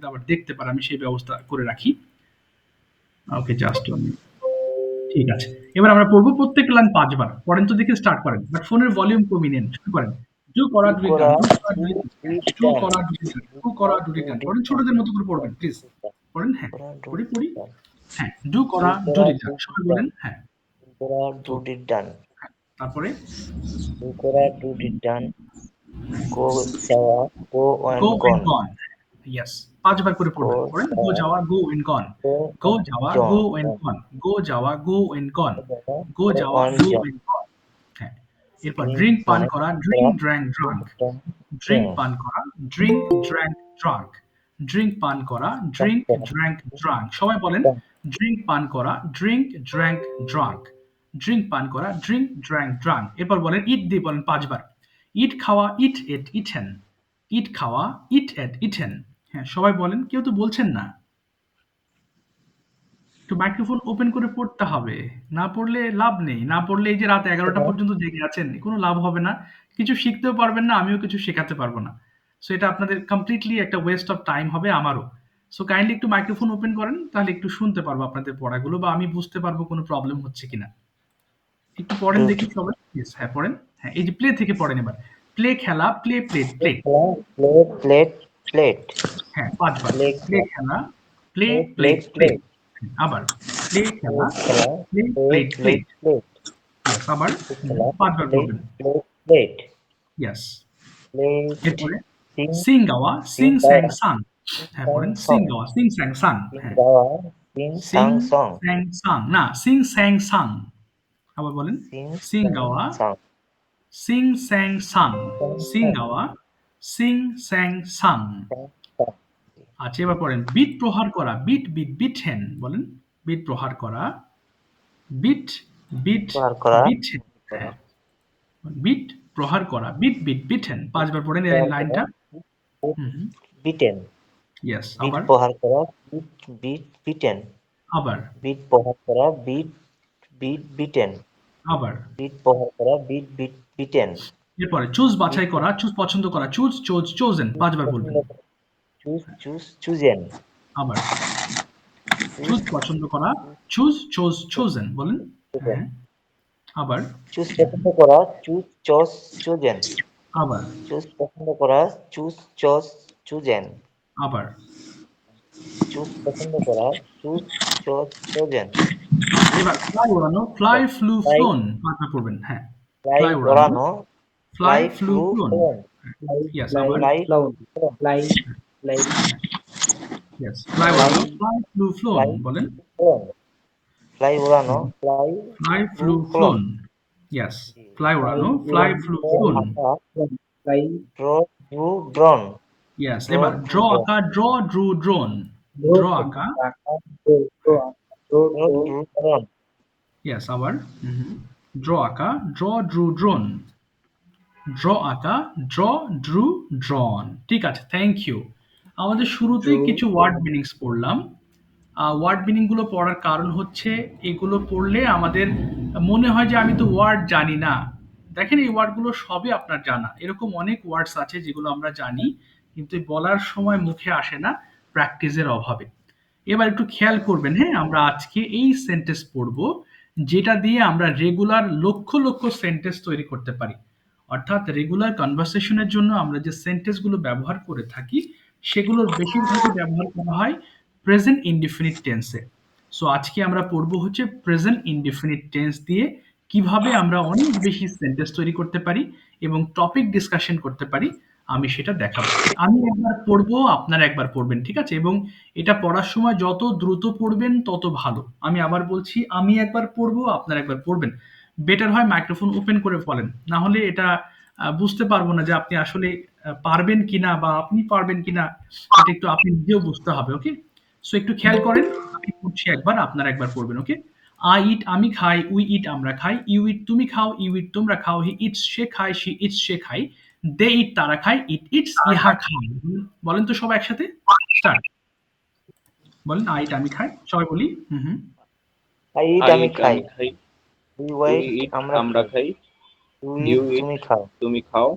পরবর্তীতে আবার দেখতে পারে, আমি সেই ব্যবস্থা করে রাখি। ওকে, জাস্ট 1 মিনিট। ঠিক আছে। এবার আমরা পড়ব প্রত্যেকটা লাইন ৫ বার। পড়েন তো দেখি, স্টার্ট করেন। বাট ফোনের ভলিউম কমিয়ে নেন। শুরু করেন। ডু করা ডু ডুডি ডান, করা, ডু করা ডু ডুডি ডান, ডিড ডু ডান, করা ডুডি ডান, ডু ডু করা, করা ডুডি ডু ডান। ডিড পড়েন ডান, ছোটদের মতো করে ডু পড়বেন প্লিজ। পড়েন, হ্যাঁ। করা, ডু পড়ি, ডিড পড়ি। ডান, হ্যাঁ, ডু ডু করা করা, ডুডি ডু ডান। ডিড সবাই ডান, বলেন, হ্যাঁ। ডু করা, ডু তো ডিড ডান, হ্যাঁ, তারপরে ডু করা, ডু ডিড ডান, গো যাওয়া, go go and and gone, gone. Yes, ৫ বার করে গো পড়বেন। পড়েন, গো যাওয়া, যাওয়া, গো and gone. Go go and যাওয়া, জন, গো এন্ড গন। গো যাওয়া, গো এন্ড গন। যাওয়া, গো গো যাওয়া, অ্যান্ড গো জন, এন্ড গন। হ্যাঁ। এরপর ড্রিঙ্ক ড্রিঙ্ক পান মানে করা, করা, ড্রিঙ্ক ড্র্যাঙ্ক ড্রিঙ্ক ড্রাঙ্ক। ডান, ড্রিঙ্ক ড্রিঙ্ক, পান করা, ড্রিঙ্ক ড্র্যাঙ্ক ড্রাঙ্ক। ড্রিঙ্ক পান করা, পান ড্রিঙ্ক করা, ড্র্যাঙ্ক ড্রাঙ্ক। সবাই বলেন, ডান, ড্রিঙ্ক পান করা, ড্রিঙ্ক ড্র্যাঙ্ক ড্রাঙ্ক। ড্রিঙ্ক পান করা, ড্রিঙ্ক ড্র্যাঙ্ক ড্রাঙ্ক। এরপর বলেন ইট দিয়ে বলেন ৫ বার। ইট খাওয়া, ইট এট ইটেন। ইট খাওয়া, ইট এট ইটেন। হ্যাঁ, সবাই বলেন, কেউ তো বলছেন না। একটু মাইক্রোফোন ওপেন করে পড়তে হবে। না পড়লে লাভ নেই। না পড়লে এই যে রাত ১১টা পর্যন্ত জেগে আছেন, কোনো লাভ হবে না। কিছু শিখতেও পারবেন না, আমিও কিছু শেখাতে পারব না। সো এটা আপনাদের কমপ্লিটলি একটা ওয়েস্ট অফ টাইম হবে, আমারও। সো কাইন্ডলি একটু মাইক্রোফোন ওপেন করেন, তাহলে একটু শুনতে পারবো আপনাদের পড়াগুলো, বা আমি বুঝতে পারবো কোনো প্রবলেম হচ্ছে কিনা। একটু পড়েন ডু দেখি সবাই। ইয়েস, হ্যাঁ পড়েন। হ্যাঁ, এই যে প্লে থেকে পড়েন এবার। প্লে খেলা, প্লে প্লেট, প্লে। খেলা, প্লে প্লেট, প্লেট, হ্যাঁ, ৫ বার। প্লে প্লে খেলা, খেলা, play play played, plate, plate. Plate, আবার প্লে প্লে খেলা, খেলা, play play played, plate, plate. Plate, yes, আবার প্লে খেলা, ৫ বার প্লেট, পড়বেন। Plate, plate, yes. প্লেট, এরপরে সিং, সিং গাওয়া, সিং সিং স্যাং গাওয়া, সাং। সিং হ্যাঁ, সাং পড়েন সিং সং, গাওয়া, সিং স্যাং সাং। সিং হ্যাঁ, গাওয়া, সিং সিং সাং সং, স্যাং সাং, না, সিং স্যাং সাং। আবার বলেন, সিং সিং সাং গাওয়া, সং, সিং স্যাং সাং। সাং সিং সং, গাওয়া, সিং স্যাং সাং। সাং সং, আচ্ছা, এবার পড়েন বিট প্রহার করা, বিট বিট বিট হ্যান। বলেন, বিট প্রহার করা, বিট বিট প্রহার করা, বিট। করা, হ্যাঁ, বিট প্রহার করা, বিট বিট বিটেন। ৫ বার পড়েন এই প্রহার করা, লাইনটা। বিট, হুম, হুম। বিটেন, ইয়েস, বিট আবার, প্রহার করা, বিট, বিট, বিটেন, আবার, বিট প্রহার করা, বিট, বিট, বিটেন, আবার। বিট প্রহার করা, বিট, বিট, বিটেন, এরপরে চুজ বিট বাছাই করা, চুজ পছন্দ করা, চুজ চোজ চোজেন। ৫ বার পছন্দ বলবেন। করা, চুজ, চুজ, চুজেন, আবার চুজ, চুজ পছন্দ করা, চুজ চোজ চোজেন। বলেন, চুজেন, হ্যাঁ। আবার, চুজ পছন্দ করা, চুজ, চস, চুজেন, আবার, চুজ পছন্দ করা, চুজ, চস, চুজেন, আবার। চুজ পছন্দ করা, চুজ, চস, চুজেন, এবার ফ্লাই উড়ানো, ফ্লাই ফ্লু ফ্লাই, ফ্লোন। ৫ বার পড়বেন, হ্যাঁ। ফ্লাই ফ্লাই উড়ানো, ওড়ানো, fly fly flew flew flown. Flown, fly, yes, fly, আবার, fly flown, flown, fly, fly, yes, fly fly, উড়ানো, ফ্লাই ফ্লু ফ্লোন। ফ্লাই বলেন, ফ্লোন, ফ্লাই উড়ানো, fly fly flew flew flown, flown. Yes, জি, fly fly, উড়ানো, fly uran, flew draw flown. আঁকা, fly, draw, drew, drawn, yes, draw, এবার drew, draw drawn, আঁকা, draw drew drawn. draw, draw আঁকা, aka, draw, draw, draw, draw, drew, drawn, yes, আবার, draw আঁকা, draw drew drawn. Draw আঁকা, draw drew drawn. ঠিক আছে, thank you. আমাদের শুরুতেই draw, কিছু ওয়ার্ড মিনিংস পড়লাম। ওয়ার্ড মিনিং গুলো পড়ার কারণ হচ্ছে, এগুলো পড়লে আমাদের মনে হয় যে আমি তো ওয়ার্ড জানি না। দেখেন, এই ওয়ার্ডগুলো সবই আপনার জানা। এরকম অনেক ওয়ার্ডস আছে যেগুলো আমরা জানি, কিন্তু বলার সময় মুখে আসে না, প্র্যাকটিসের অভাবে। এবার একটু খেয়াল করবেন, হ্যাঁ, আমরা আজকে এই সেন্টেন্স পড়বো, যেটা দিয়ে আমরা রেগুলার লক্ষ লক্ষ সেন্টেন্স তৈরি করতে পারি। অর্থাৎ রেগুলার কনভারসেশনের জন্য আমরা যে সেন্টেন্সগুলো ব্যবহার করে থাকি, সেগুলোর বেশিরভাগই ব্যবহার করা হয় প্রেজেন্ট ইনডিফিনিট টেন্সে। সো আজকে আমরা পড়বো হচ্ছে প্রেজেন্ট ইনডিফিনিট টেন্স দিয়ে কিভাবে আমরা অনেক বেশি সেন্টেন্স তৈরি করতে পারি এবং টপিক ডিসকাশন করতে পারি, আমি সেটা দেখাবো। আমি একবার পড়বো, আপনারা একবার পড়বেন, ঠিক আছে? এবং এটা পড়ার সময় যত দ্রুত পড়বেন তত ভালো। আমি আবার বলছি, আমি একবার পড়বো, আপনারা একবার পড়বেন। বেটার হয় মাইক্রোফোন ওপেন করে বলেন, না হলে এটা বুঝতে পারবো না যে আপনি আসলে পারবেন কিনা, বা আপনি পারবেন কিনা। এটা একটু আপনি নিজেও বুঝতে হবে, ওকে? সো একটু খেয়াল করেন, আমি পড়ছি একবার, আপনারা একবার পড়বেন, ওকে? আই ইট, আমি খাই, উই ইট, আমরা খাই, ইউ ইট, তুমি খাও, ইউ ইট, তোমরা খাও, হি ইটস, সে খায়, শি ইটস, সে খায়, দে ইট, তারা খায়, ইট ইটস, ইহা খায়। বলেন তো সবাই একসাথে, স্টার্ট। বলেন, আই ইট, আমি খাই, সবাই বলি। হুম, হুম। আই ইট, আই আমি ইট খাই, আমি খাই, ইউ উই ইট, ইট আমরা আমরা খাই, খাই, ইউ ইউ ইট, ইট তুমি খাও, তুমি খাও,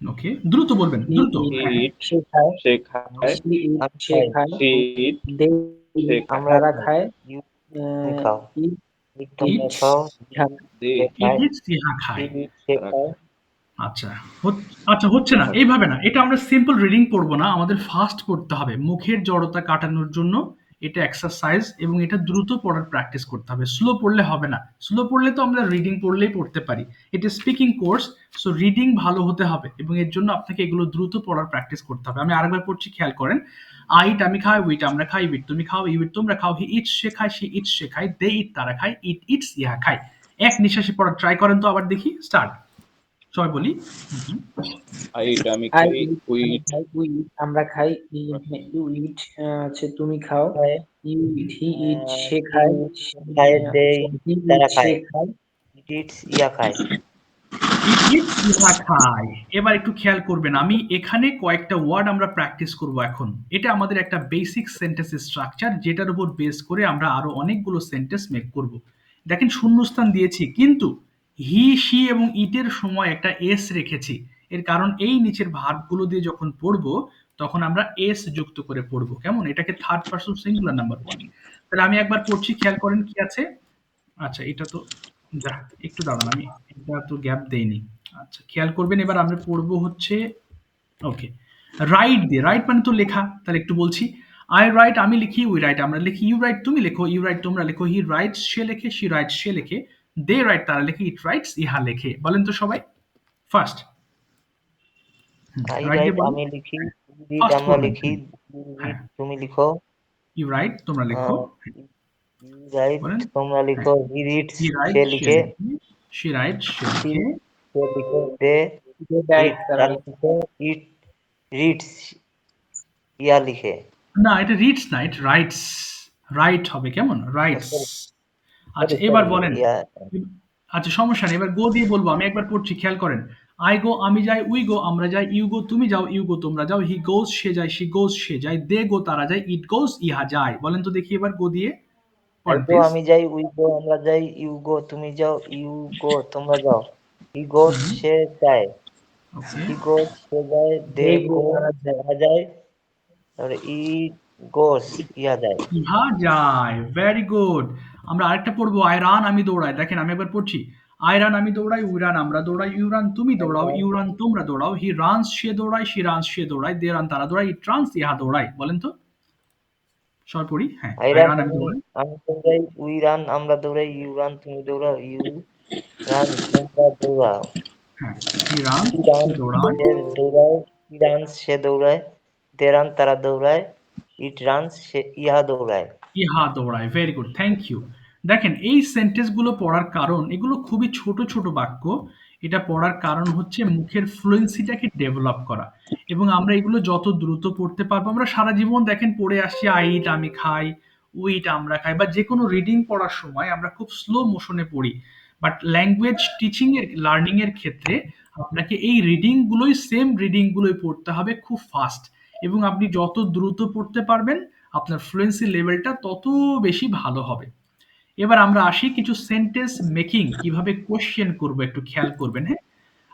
ওকে, দ্রুত বলবেন, he দ্রুত। eat, হ্যাঁ, eat, সে খায়, সে খায়, she eat, আমি সে খাই, খায়, she eat, they say eat, খায়, আমরা তারা খাই, খায়, ইউ তুমি খাও, eat, ইট তোমরা ইটস, খাও, খায়, they সে eat, খায়, ইটস, ইহা হি খায়। ইট সে তারা খায়, খায়। আচ্ছা, আচ্ছা হচ্ছে না, আচ্ছা, এইভাবে না। এটা আমরা সিম্পল রিডিং পড়বো না, আমাদের ফাস্ট পড়তে হবে। মুখের জড়তা কাটানোর জন্য এটা এক্সারসাইজ, এবং এটা দ্রুত পড়ার প্র্যাকটিস করতে হবে। স্লো পড়লে হবে না। স্লো পড়লে তো আমরা রিডিং পড়লেই পড়তে পারি। এটা স্পিকিং কোর্স, সো রিডিং ভালো হতে হবে, এবং এর জন্য আপনাকে এগুলো দ্রুত পড়ার প্র্যাকটিস করতে হবে। আমি আরেকবার পড়ছি, খেয়াল করেন। আইট আমি খাই, উইট আমরা খাই, উইট তুমি খাও, ইউইট তোমরা খাও, হি ইটস সে খায়, সি ইটস সে খায়, দে ইট তারা খায়, ইট ইটস ইহা খায়। এক নিঃশ্বাসে পড়া ট্রাই করেন তো, আবার দেখি, স্টার্ট। সবাই বলি। হুম, হুম। I eat, আমি I খাই, eat, we আমি eat, খাই, we eat, আমরা খাই, you eat, হচ্ছে তুমি খাও, খায়, you eat, he eat, সে হি খায়, খায়, দে he eat, তারা সে খায়, খায়, ইট ইটস ইয়া খায়, ইট ইটস ইহা খায়। এবার একটু খেয়াল করবেন, আমি এখানে কয়েকটা ওয়ার্ড আমরা প্র্যাকটিস করব এখন। এটা আমাদের একটা বেসিক সেন্টেন্স স্ট্রাকচার, যেটার উপর বেস করে আমরা আরো অনেকগুলো সেন্টেন্স মেক করব। দেখেন, শূন্যস্থান দিয়েছি, কিন্তু হি সি এবং ইটের সময় একটা এস রেখেছি। এর কারণ এই নিচের ভার্বগুলো দিয়ে যখন পড়বো, তখন আমরা এস যুক্ত করে পড়বো। কেমন? এটাকে third person singular number ward. তাহলে আমি একবার পড়ছি, খেয়াল করেন কি আছে। আচ্ছা, এটা তো যাহ, একটু দাঁড়ান, আমি এটা তো গ্যাপ দেইনি। আচ্ছা, খেয়াল করবেন, এবার আমরা পড়বো হচ্ছে, ওকে, রাইট দিয়ে। রাইট মানে তো লেখা, তাহলে একটু বলছি। আই রাইট আমি লিখি, উই রাইট আমরা লিখি, ইউ রাইট তুমি লেখো, ইউ রাইট তোমরা লেখো, হি রাইটস সে লেখে, শি রাইটস সে লেখে, দে রাইট তারা লেখে, ইট রাইটস ইহা লেখে। বলেন তো সবাই, ফার্স্ট। আই রাইট দিয়ে রাইট বলেন। আমি লিখি, ইউ রিড ফার্স্ট আমরা পড়বেন। লিখি, ইউ হ্যাঁ, রিড তুমি লিখো, ইউ রাইট তোমরা লেখো। ইউ রাইট বলেন। তোমরা হ্যাঁ, লিখো, he reads he say right সে লিখে, লেখে, শি রাইট সে সি লেখে। সে লিখে, দে they died, ইট তারা তারা লিখে, ইট রিডস ইয়া লিখে, না, এটা রিডস না, এটা রাইটস। রাইট হবে, কেমন? রাইটস। সরি আচ্ছা, সরি এবার সরি বলেন। ইয়া, আচ্ছা, সমস্যা নেই, এবার গো দিয়ে বলবো। আমি একবার পড়ছি, খেয়াল করেন। আই গো আমি যাই, উই গো আমরা যাই, ইউ গো তুমি যাও, ইউ গো তোমরা যাও, হি গোজ সে যায়, শি গোজ সে যায়, দে গো তারা যায়, ইট গোজ ইহা যায়। বলেন তো দেখি, এবার গো দিয়ে আই পড়েন গো প্লিজ। আমি যাই, উই গো আমরা যাই, ইউ গো তুমি যাও, ইউ গো তোমরা যাও, হি গোজ হুম, সে যায়, ওকে। হি গোজ সে যায়, দে they go, গো তারা যায়, তারা যায়, তারপরে ই গোস ইয়া যায়, ইহা যায়, ভেরি গুড। আমরা আরেকটা পড়বো, আই রান আমি দৌড়াই। দেখেন, আমি একবার পড়ছি। আই রান আমি দৌড়াই, উই রান আমরা দৌড়াই, ইউ রান তুমি আই দৌড়াও, রান ইউ রান তোমরা দৌড়াও, হি রানস সে দৌড়ায়, শি রানস সে দৌড়ায়, দে রান তারা দৌড়ায়, ইট রানস ইহা দৌড়ায়। বলেন তো সবাই পড়ি। হ্যাঁ, আই আই রান রান আমি আমি দৌড়াই। আমি দৌড়াই, উই রান আমরা দৌড়াই, ইউ রান তুমি দৌড়াও, ইউ রান তোমরা দৌড়াও, হ্যাঁ, হি রান ই রান সে দৌড়ায়, সে দৌড়ায়, ই রানস সে দৌড়ায়, দে রান তারা দৌড়ায়, ইট রানস সে ইহা দৌড়ায়, ইহা দৌড়ায়। Very good, thank you. দেখেন, এই সেন্টেন্সগুলো পড়ার কারণ, এগুলো খুবই ছোট ছোট বাক্য। এটা পড়ার কারণ হচ্ছে মুখের ফ্লুয়েন্সিটাকে ডেভেলপ করা, এবং আমরা এগুলো যত দ্রুত পড়তে পারবো, আমরা সারা জীবন দেখেন পড়ে আসছি, আই ইট আমি খাই, উইট আমরা খাই, বা যে কোনো রিডিং পড়ার সময় আমরা খুব স্লো মোশনে পড়ি। বাট ল্যাঙ্গুয়েজ টিচিং এর, লার্নিং এর ক্ষেত্রে আপনাকে এই রিডিং গুলোই, সেম রিডিং গুলোই পড়তে হবে খুব ফাস্ট, এবং আপনি যত দ্রুত পড়তে পারবেন, আপনার ফ্লুয়েন্সি লেভেলটা তত বেশি ভালো হবে। এবার আমরা আসি কিছু সেন্টেন্স মেকিং, কিভাবে কোশ্চেন করব একটু খেয়াল করবেন। হ্যাঁ,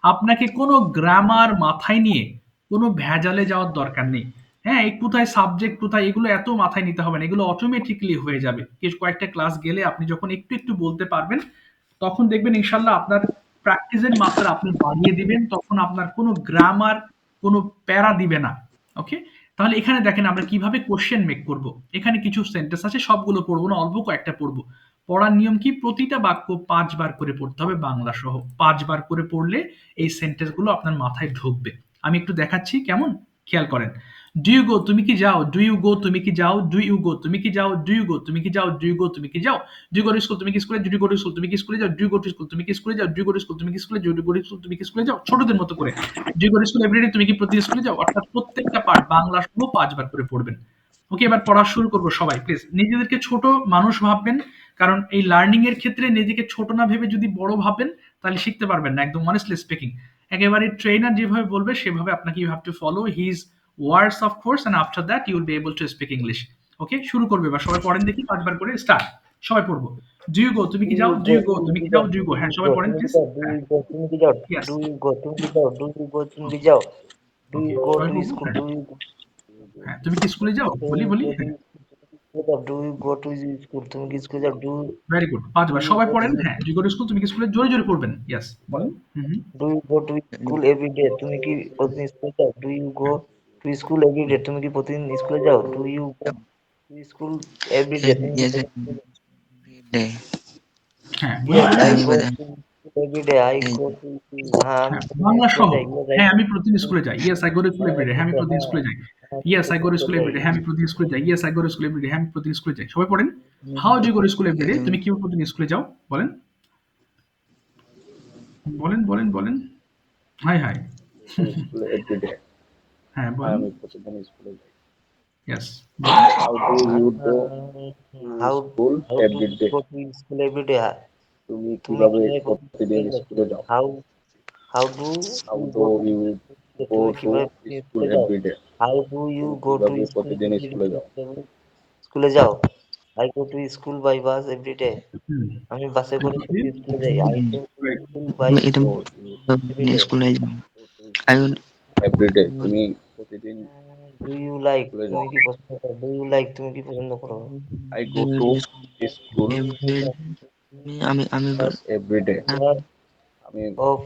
আপনাকে কোনো গ্রামার মাথায় নিয়ে কোনো ভেজালে যাওয়ার দরকার নেই। হ্যাঁ, এই কোথায় সাবজেক্ট কোথায়, এগুলো এত মাথায় নিতে হবে না, এগুলো অটোমেটিক্যালি হয়ে যাবে। বেশ কয়েকটা ক্লাস গেলে আপনি যখন একটু একটু বলতে পারবেন, তখন দেখবেন ইনশাল্লাহ আপনার প্র্যাকটিসের মাত্রা আপনি বাড়িয়ে দিবেন, তখন আপনার কোনো গ্রামার, কোনো প্যারা দিবে না। ওকে, তাহলে এখানে দেখেন আমরা কিভাবে কোশ্চেন মেক করব। এখানে কিছু সেন্টেন্স আছে, সবগুলো পড়বো না, অল্প কয়েকটা পড়বো। পড়ার নিয়ম কি, প্রতিটা বাক্য ৫ বার করে পড়তে হবে, বাংলা সহ ৫ বার করে পড়লে এই সেন্টেন্স গুলো আপনার মাথায় ঢুকবে। আমি একটু দেখাচ্ছি, কেমন, খেয়াল করেন। ডু ইউ গো তুমি কি যাও, ডু ইউ গো তুমি কি যাও, ডু ইউ গো তুমি কি যাও, ডু ইউ গো তুমি কি যাও, ডু ইউ গো তুমি কি যাও, do you go to school তুমি কি স্কুলে, do you go to school তুমি কি স্কুলে যাও, do you go to school তুমি কি স্কুলে যাও, do you go to school তুমি কি স্কুলে যাও, do you go to school তুমি কি স্কুলে যাও, ছোটদের মতো করে। Do you go to school everyday তুমি কি প্রতিদিন স্কুলে যাও, অর্থাৎ প্রত্যেকটা পার্ট বাংলা সহ ৫ বার করে পড়বেন। ওকে, এবার পড়া শুরু করবো। সবাই প্লিজ নিজেদেরকে ছোট মানুষ ভাববেন, কারণ এই লার্নিং এর ক্ষেত্রে নিজেকে ছোট না ভেবে যদি বড় ভাবেন, তাহলে শিখতে পারবেন না। একদম অনেস্টলি স্পিকিং, একেবারে ট্রেনার যেভাবে বলবে সেভাবে আপনাকে you have to follow his words of course, and after that you will be able to speak English. Okay, শুরু করবে। এবার সবাই পড়েন দেখি, ৫ বার করে স্টার্ট। সবাই পড়বো। ডু ইউ গো, তুমি কি যাও? ডু ইউ গো, তুমি কি যাও? ডু ইউ গো, হ্যাঁ সবাই পড়েন প্লিজ। হ্যাঁ, তুমি কি যাও? ইয়েস, ডু ইউ গো, তুমি কি যাও? ডু ইউ গো, তুমি কি যাও? ডু ওকে ইউ গো সবাই টু পড়বো। স্কুল? হ্যাঁ, ডু ইউ গো হ্যাঁ, তুমি কি স্কুলে যাও? বলি, বলি। হ্যাঁ, do you go to school? তুমি কি স্কুলে যাও? Very good. ডু ৫ বার ইউ সবাই গো টু পড়েন। হ্যাঁ, do you go to school, তুমি কি স্কুলে জোরে, জোরে পড়বেন। ইয়েস, বলেন। Hmm, hmm. Do you go to school every day? তুমি কি প্রতিদিন স্কুলে যাও? Do you go to school every day? তুমি কি প্রতিদিন স্কুলে যাও? Do you go to school every day? তুমি কি Yes, প্রতিদিন every day. হ্যাঁ, বলি, Yes, বলি। I আমি go বলেন to school every day. I এই go to school. হ্যাঁ, আমি হ্যাঁ, প্রতিদিন বাংলা স্কুলে সহ। যাই। Yes, I হ্যাঁ, go আমি to প্রতিদিন school. স্কুলে যাই। Yes, I go to school every day. হ্যাঁ, আমি প্রতিদিন হ্যাঁ, স্কুলে যাই। আমি ইয়েস, আই গো টু প্রতিদিন স্কুল স্কুলে এভরি ডে। যাই। হ্যাঁ, আমি প্রতিদিন স্কুলে যাই। Yes, I go to school every day. হ্যাঁ, আমি প্রতিদিন স্কুলে যাই। সবাই পড়েন। How do you go to school every day? তুমি কিভাবে প্রতিদিন স্কুলে যাও? বলেন। বলেন, বলেন, বলেন। High, high. স্কুল এভরিডে, হ্যাঁ, বলেন। আমি প্রতিদিন স্কুলে যাই। ইয়েস, বলেন। How do you go to How school how do you everyday, go to school every day? তুমি তুমি কিভাবে কিভাবে প্রতিদিন প্রতিদিন স্কুলে যাও? how do how you do go to you school? Go তুমি টু কিভাবে প্রতিদিন স্কুল স্কুলে যাও? এভরিডে, How do you তুমি go to কিভাবে school প্রতিদিন every স্কুলে day? যাও? স্কুলে যাও? I go to school by bus every day. হুম। আমি বাসে করে Continue, প্রতিদিন please. স্কুলে যাই। I go to school by এটা ও every day. স্কুলে যাই এভরিডে, তুমি প্রতিদিন Do you like? স্কুলে যাও। তুমি কি পছন্দ করো? Do you like? তুমি কি পছন্দ করো? আই গো টু স্কুল আমি আমি বাস এভরিডে, What আমি of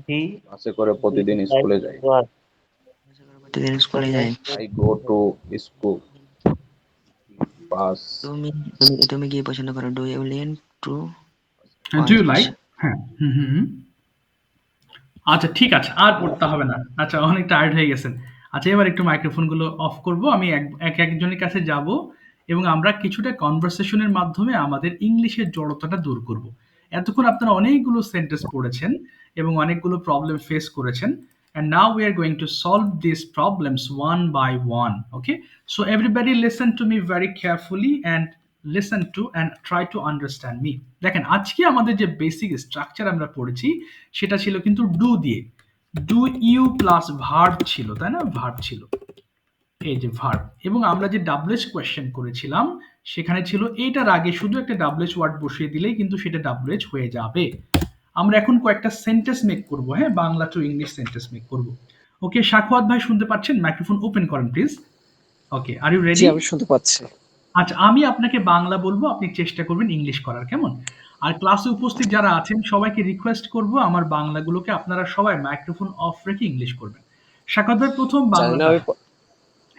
the বাসে করে প্রতিদিন like স্কুলে যাই। what? প্রতিদিন স্কুলে যাই I go to school bus তুমি কি পছন্দ করো do you lean to do you like? হ্যাঁ। হুম, হুম, হুম। আচ্ছা ঠিক আছে, আর পড়তে হবে না। আচ্ছা অনেক টায়ার্ড হয়ে গেছেন। আচ্ছা এবার একটু মাইক্রোফোনগুলো অফ করব। আমি একজনের কাছে যাব এবং আমরা কিছুটা কনভারসেশনের মাধ্যমে আমাদের ইংলিশের জড়তাটা দূর করব। এতক্ষণ আপনারা অনেকগুলো সেন্টেন্স পড়েছেন এবং অনেকগুলো প্রবলেম ফেস করেছেন। And now we are going to solve these problems one by one. Okay? So everybody listen to me very carefully and listen to and try to understand me. দেখেন আজকে আমাদের যে basic structure আমরা পড়েছি সেটা ছিল কিন্তু ডু দিয়ে। ডু ইউ প্লাস ভার্ব ছিল, তাই না? ভার্ব ছিল, এই যে ভার্ব। এবং আমরা যে ডাবলএস কোয়েশ্চেন করেছিলাম সেখানে ছিল এইটার আগে শুধু একটা ডাবলএস ওয়ার্ড বসিয়ে দিলেই কিন্তু সেটা ডাবলএস হয়ে যাবে। আমরা এখন কয়েকটা সেন্টেন্স মেক করব। হ্যাঁ, Bangla to English sentence make করব। ওকে, সাখাওয়াত ভাই শুনতে পাচ্ছেন? মাইক্রোফোন ওপেন করেন please. Okay, are you G ready? আমি শুনতে পাচ্ছি। আচ্ছা আমি আপনাকে বাংলা বলবো, আপনি চেষ্টা করবেন ইংলিশ করার, কেমন? আর ক্লাসে উপস্থিত যারা আছেন সবাইকে রিকোয়েস্ট করব আমার বাংলাগুলোকে আপনারা সবাই মাইক্রোফোন অফ রেখে ইংলিশ করবেন। সাখাওয়াত ভাই প্রথম জানি না বাংলাটা। আমি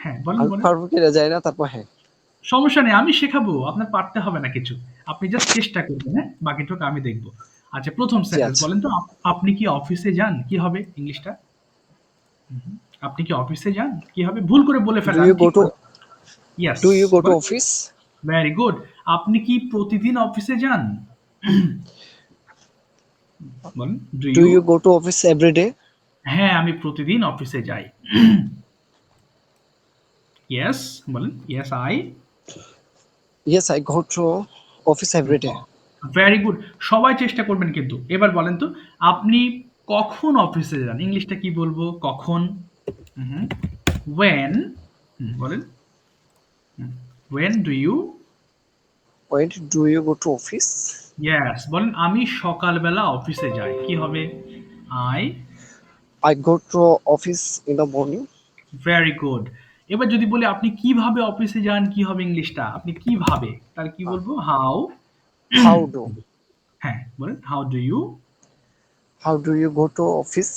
হ্যাঁ বলেন, আমি বলেন। পারবো কিনা জানি না, তারপর হ্যাঁ। সমস্যা নেই, আমি শেখাবো, আপনার পারতে হবে না কিছু। আপনি জাস্ট চেষ্টা করবেন, হ্যাঁ বাকিটুকু আমি দেখবো। আচ্ছা প্রথম জি সেন্টেন্স আচ্ছা। বলেন তো, আপনি কি অফিসে যান? কি হবে ইংলিশটা? আপনি কি অফিসে যান? কি হবে? ভুল করে বলে ডু ফেললাম, ইউ গো ঠিক টু করে। Yes, do you go to office? Very good. আপনি কি প্রতিদিন অফিসে যান? বলেন, do do you? You go to office every day? হ্যাঁ, আমি প্রতিদিন অফিসে যাই। ইয়েস, বলেন। Yes I. Yes I go to office every day. Very good. সবাই চেষ্টা করবেন কিন্তু। এবার বলেন তো, আপনি কখন অফিসে যান? ইংলিশটা কি বলবো? কখন? when। বলেন। when do you? When do you go to office? Yes, বলেন আমি সকালবেলা অফিসে যাই। কি হবে? I. I go to office in the morning. Very good. এবার যদি বলি আপনি কিভাবে অফিসে যান, কি হবে ইংলিশটা? আপনি কিভাবে, তার কি বলবো? হাউ। হাউ ডু হ্যাঁ, বলেন how do you? How do you go to office?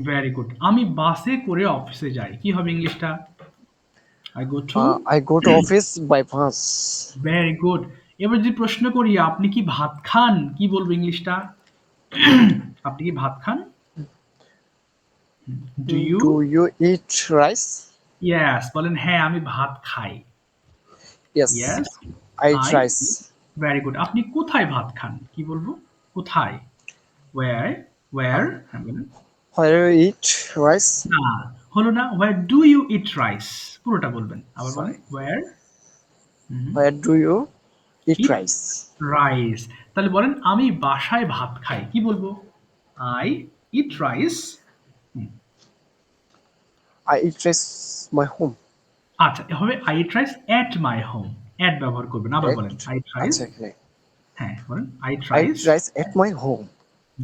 Very good. আমি বাসে করে অফিসে যাই। কি হবে ইংলিশটা? I go to. I go to office by bus. Very good. এবার যদি প্রশ্ন করি আপনি কি ভাত খান? কি বলবো ইংলিশটা? আপনি কি ভাত খান? Do you? Do you eat rice? Yes, বলেন হ্যাঁ আমি ভাত খাই। Yes yes I eat I. Rice. Very good. আপনি কোথায় ভাত খান? কি বলবো? কোথায়? ওয়্যার। ওয়্যার। হ্যাঁ বলেন। Where you eat rice? না, হলো না। Where do you eat rice? পুরোটা বলবেন। আবার বলেন। Sorry, where where do you eat eat rice? Rice. তাহলে বলেন আমি বাসায় ভাত খাই। কি বলবো? I eat rice. I eat rice my home. আচ্ছা হবে I eat rice at my home. At ব্যবহার করবেন। আবার বলেন আই ইট রাইস। আচ্ছা এখানে হ্যাঁ, বলেন I I tries. tries at my home.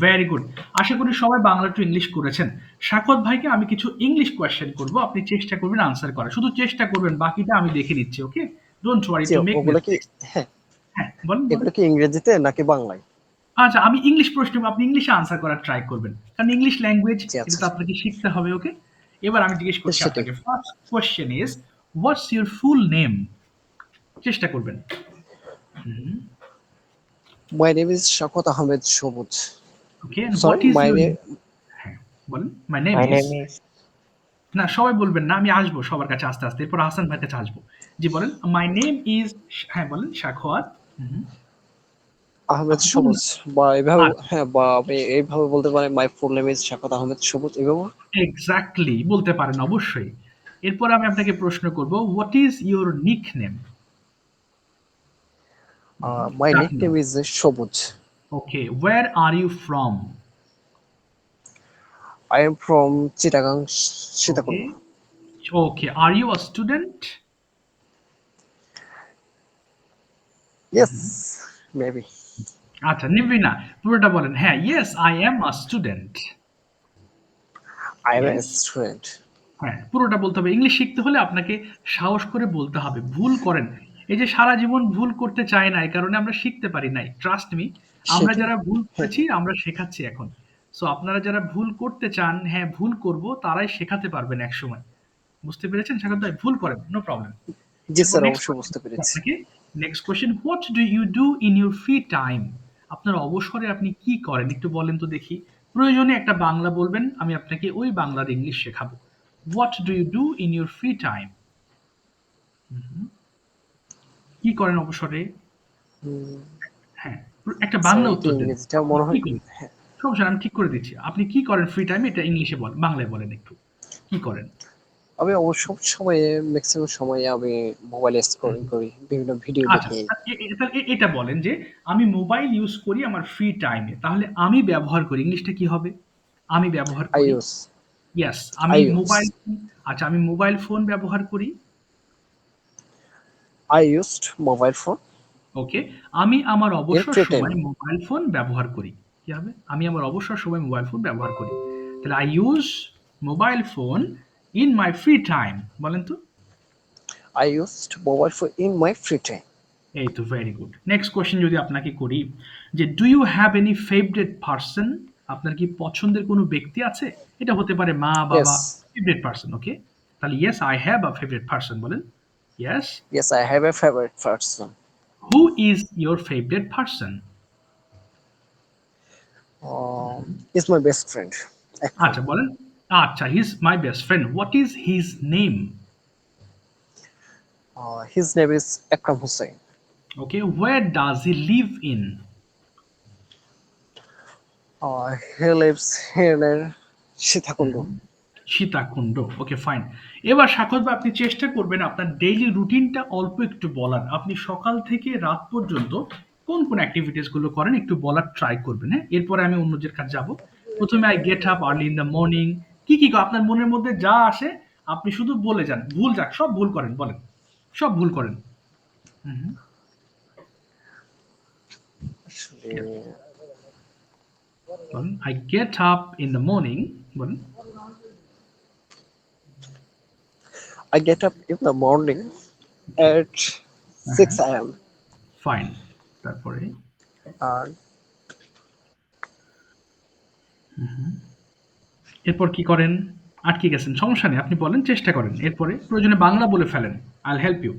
Very good. আশা করি সবাই বাংলা টু ইংলিশ করেছেন। সাখাওয়াত ভাইকে আমি কিছু ইংলিশ কোয়েশ্চেন করব। আপনি চেষ্টা করবেন আনসার করার। শুধু চেষ্টা করবেন, বাকিটা আমি দেখে নিচ্ছি, ওকে? ডোন্ট ওয়ারি যে টু মেক ওগুলা কি মিস্টেকস। হ্যাঁ হ্যাঁ, বলেন, বলেন। এগুলো কি ইংরেজিতে নাকি বাংলায়? আচ্ছা, আমি ইংলিশ প্রশ্ন, আপনি ইংলিশে আনসার করার ট্রাই করবেন। কারণ ইংলিশ ল্যাঙ্গুয়েজ, জি এটা আচ্ছা তো আপনাকে শিখতে হবে, ওকে? এবার আমি জিজ্ঞেস করছি সেটাই। আপনাকে। First question is, what's your full name? চেষ্টা করবেন। Hmm, My name is Shakot Ahmed Shobuj. Okay, and Sorry, what is my your, name. হ্যাঁ, বলেন। My name My is, name is না সবাই বলবেন না, আমি আসবো সবার কাছে আস্তে আস্তে, এরপর হাসান ভাইয়ের কাছে আসবো। জি বলেন, মাই নেম ইজ, হ্যাঁ বলেন, সাখাওয়াত। আহমেদ আপনার ফুল, সবুজ, বা এইভাবে আচ্ছা, হ্যাঁ, বা আপনি এইভাবে বলতে পারেন মাই ফুল নেম ইজ শাকত আহমেদ সবুজ, এইভাবে। এক্স্যাক্টলি বলতে পারেন অবশ্যই। এরপর আমি আপনাকে প্রশ্ন করব, what is your nick name? My ডাক নিক নেম নাম। Is Sabuj. Okay, where are you from? I am from Chittagong, okay, Sitakunda. Okay, are you a student? Yes, maybe. আচ্ছা, নিবি না, পুরোটা বলেন। হ্যাঁ, yes I am a student. I am a yes, student. হ্যাঁ, পুরোটা বলতে হবে। ইংলিশ শিখতে হলে আপনাকে সাহস করে বলতে হবে। ভুল করেন। এই যে সারা জীবন ভুল করতে চাই না, এই কারণে আমরা শিখতে পারি নাই। ট্রাস্ট মি, আমরা সেটাই। যারা ভুল হ্যাঁ করেছি আমরা শেখাচ্ছি এখন। সো আপনারা যারা ভুল করতে চান, হ্যাঁ ভুল করব, তারাই শেখাতে পারবেন একসময়। বুঝতে পেরেছেন সাগর ভাই? ভুল করেন, নো প্রবলেম। জি এরপর স্যার, নেক্সট অবশ্যই কোয়েশ্চেন বুঝতে পেরেছি। আপনাকে। Next question, what do you do in your free time? আপনার অবসরে আপনি কি করেন একটু বলেন তো দেখি। প্রয়োজনে একটা বাংলা বলবেন, আমি আপনাকে ওই বাংলার ইংলিশ শেখাবো। What do you do in your free time? কি করেন অবসরে? হুম, হ্যাঁ, একটা স্যার বাংলা এটা উত্তর দেন। ইংরেজিটা আপনি মনে কি হয়। করেন? হ্যাঁ, সমস্যা নাই, আমি ঠিক করে দিচ্ছি। আপনি কি করেন ফ্রি টাইমে, এটা ইংলিশে বলেন, বাংলায় বলেন একটু। কি করেন? আমি অবশ্য সব সময়ে, ম্যাক্সিমাম সময়ে আমি মোবাইলে স্ক্রলিং করি, বিভিন্ন ভিডিও আচ্ছা, দেখি। তাহলে এটা বলেন যে আমি মোবাইল ইউজ করি আমার ফ্রি টাইমে। তাহলে আমি ব্যবহার করি, ইংলিশটা কি হবে? আমি ব্যবহার আই করি। ইউজ ইয়েস, আই আমি ইউজ মোবাইল ফোন, আচ্ছা আমি মোবাইল ফোন ব্যবহার করি। আই ইউজড মোবাইল ফোন ওকে, আমি আমার ইন অবসর ফ্রি টাইম। সময় মোবাইল ফোন ব্যবহার করি। কি হবে? আমি আমার অবসর সময় মোবাইল ফোন ব্যবহার করি। তাহলে I use mobile phone in my free time. বলেন তো? I used mobile phone in my free time. এই তো, ভেরি গুড। নেক্সট কোয়েশ্চেন যদি আপনাকে করি, যে do you have any favourite person? আপনার কি পছন্দের কোনো ব্যক্তি আছে? এটা হতে পারে মা, ইয়েস, বাবা, ফেভারিট পারসন, ওকে? তাহলে yes I have a favourite person, বলেন। Yes. Yes I have a favourite person. Who is your favourite person? Is my best friend, এক আচ্ছা ফ্রেন্ড। বলেন। আচ্ছা, he is my best friend. What is his name? His name is Akram Hossain. Okay, where does he live in? He lives here in Sitakunda. Sitakunda. Okay, fine. এবার সাক্ষর ভাই, আপনি চেষ্টা করবেন আপনার ডেইলি রুটিনটা অল্প একটু বলার। আপনি সকাল থেকে রাত পর্যন্ত কোন কোন অ্যাক্টিভিটিস গুলো করেন একটু বলার ট্রাই করবেন, হ্যাঁ? এরপরে আমি অন্যদের কাছে যাব। প্রথমে I get up early in the morning. কি আপনার মনের মধ্যে যা আসে আপনি শুধু বলে যান। ভুল যাক, সব ভুল করেন, বলেন। সব ভুল করেন। হুম, আসলে বলেন I get up in the morning, বলেন। I get up in the morning at 6 a.m. Fine. তারপরে and এরপর কি করেন? আটকে গেছেন, সমস্যা নেই, আপনি বলেন, চেষ্টা করেন। এরপরে প্রয়োজনে বাংলা বলে ফেলেন। আইল হেল্প ইউ,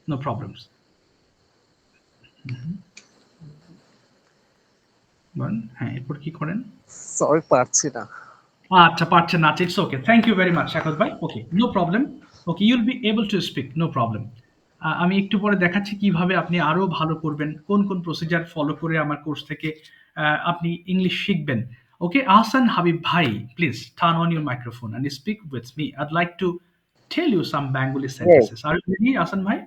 নো প্রবলেমস। বলেন, হ্যাঁ, এরপর কি করেন? sorry পারছি না। আচ্ছা, পারছেন না, it's okay. Thank you very much Shakat ভাই। Okay, no problem. Okay, you'll be able to speak, no problem. আমি একটু পরে দেখাচ্ছি কিভাবে আপনি আরো ভালো করবেন, কোন কোন প্রসিজার ফলো করে আমার কোর্স থেকে আপনি ইংলিশ শিখবেন। ওকে, আহসান হাবিব ভাই, please turn on your microphone and speak with me. I'd like to tell you some Bengali yes, sentences. Are you ready Ahsan ভাই?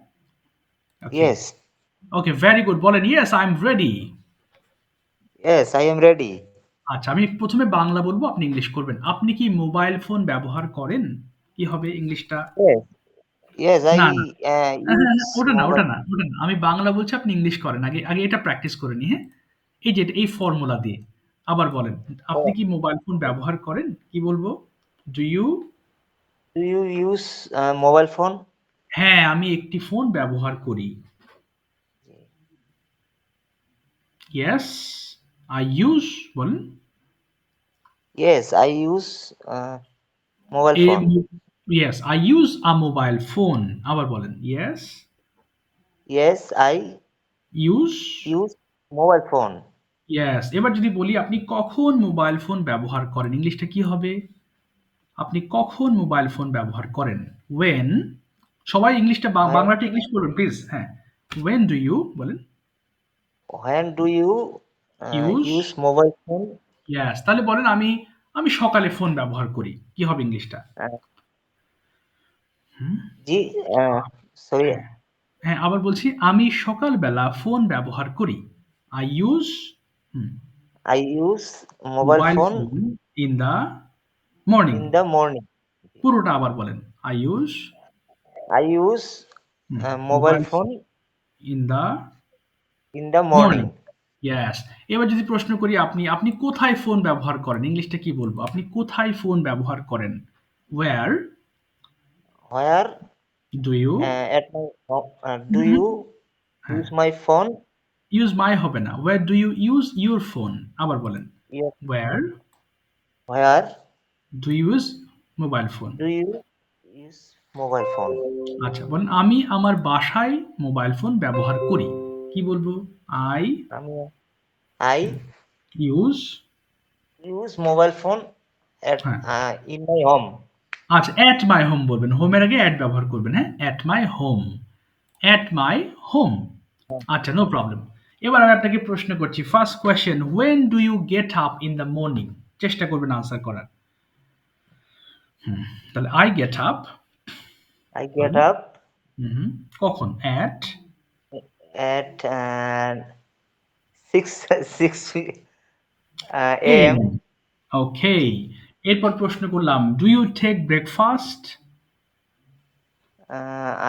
ওকে, yes, ওকে, ভেরি গুড। বলেন, yes I am ready. yes, I am ready. আচ্ছা, আমি প্রথমে বাংলা বলবো, আপনি English করবেন। আপনি কি মোবাইল ফোন ব্যবহার করেন? কি হবে ইংলিশটা? Yes, Yes, I না, না। হ্যাঁ, use ওটা না, ওটা mobile. না, ওটা না। আমি বাংলা বলছি, আপনি ইংলিশ করেন। আগে এটা প্র্যাকটিস করে নিই, হ্যাঁ? এই যে এই ফর্মুলা দিয়ে। আবার বলেন, আপনি Oh, কি মোবাইল ফোন ব্যবহার করেন? কি বলবো? Do you? do you use mobile phone? হ্যাঁ, আমি একটি ফোন ব্যবহার করি। ইয়েস, আই ইউজ বলেন। Yes, I use mobile A phone. Yes, I use a mobile phone. আবার বলেন। Yes, Yes, I use use mobile phone. Yes. এবার যদি বলি আপনি কখন মোবাইল ফোন ব্যবহার করেন? ইংলিশটা কি হবে? আপনি কখন মোবাইল ফোন ব্যবহার করেন? when সবাই ইংলিশটা When বাংলাটা ইংলিশ বলুন প্লিজ। হ্যাঁ। when do you বলেন। when do you use use mobile phone? Yes. তাহলে বলেন আমি আমি সকালে ফোন ব্যবহার করি। কি হবে ইংলিশটা? Uh, হুম, G, sorry, হ্যাঁ, হ্যাঁ, আবার বলছি আমি সকালবেলা ফোন ব্যবহার করি। I use hmm, I use mobile mobile phone phone in the morning। in the morning. পুরোটা আবার বলেন। I use I use mobile mobile phone in the in the morning. morning. Yes. এবার যদি প্রশ্ন করি আপনি কোথায় ফোন ব্যবহার করেন? ইংলিশটা কি বলবো? আপনি কোথায় ফোন ব্যবহার করেন? Where Where do you at my home, do hmm, you হ্যাঁ, use my phone? use my হবে না। Where do you use your phone? আবার বলেন। Yes. Where Where do you use mobile phone? do you use mobile phone? আচ্ছা, বলেন আমি আমার বাসায় মোবাইল ফোন ব্যবহার করি। কি বলবো? I I use use mobile phone at হ্যাঁ, in my home. আচ্ছা at my home বলবেন। হোমের আগে at ব্যবহার করবেন, হ্যাঁ? At my home। At my home। আচ্ছা, নো প্রবলেম। এবার আমি আপনাকে প্রশ্ন করছি। First question, when do you get up in the morning? চেষ্টা করবেন আনসার করার। তাহলে I get up I get বলেন। up হুম, কখন? At at 6 6 AM। a.m. ওকে। এরপর প্রশ্ন করলাম, do you take breakfast?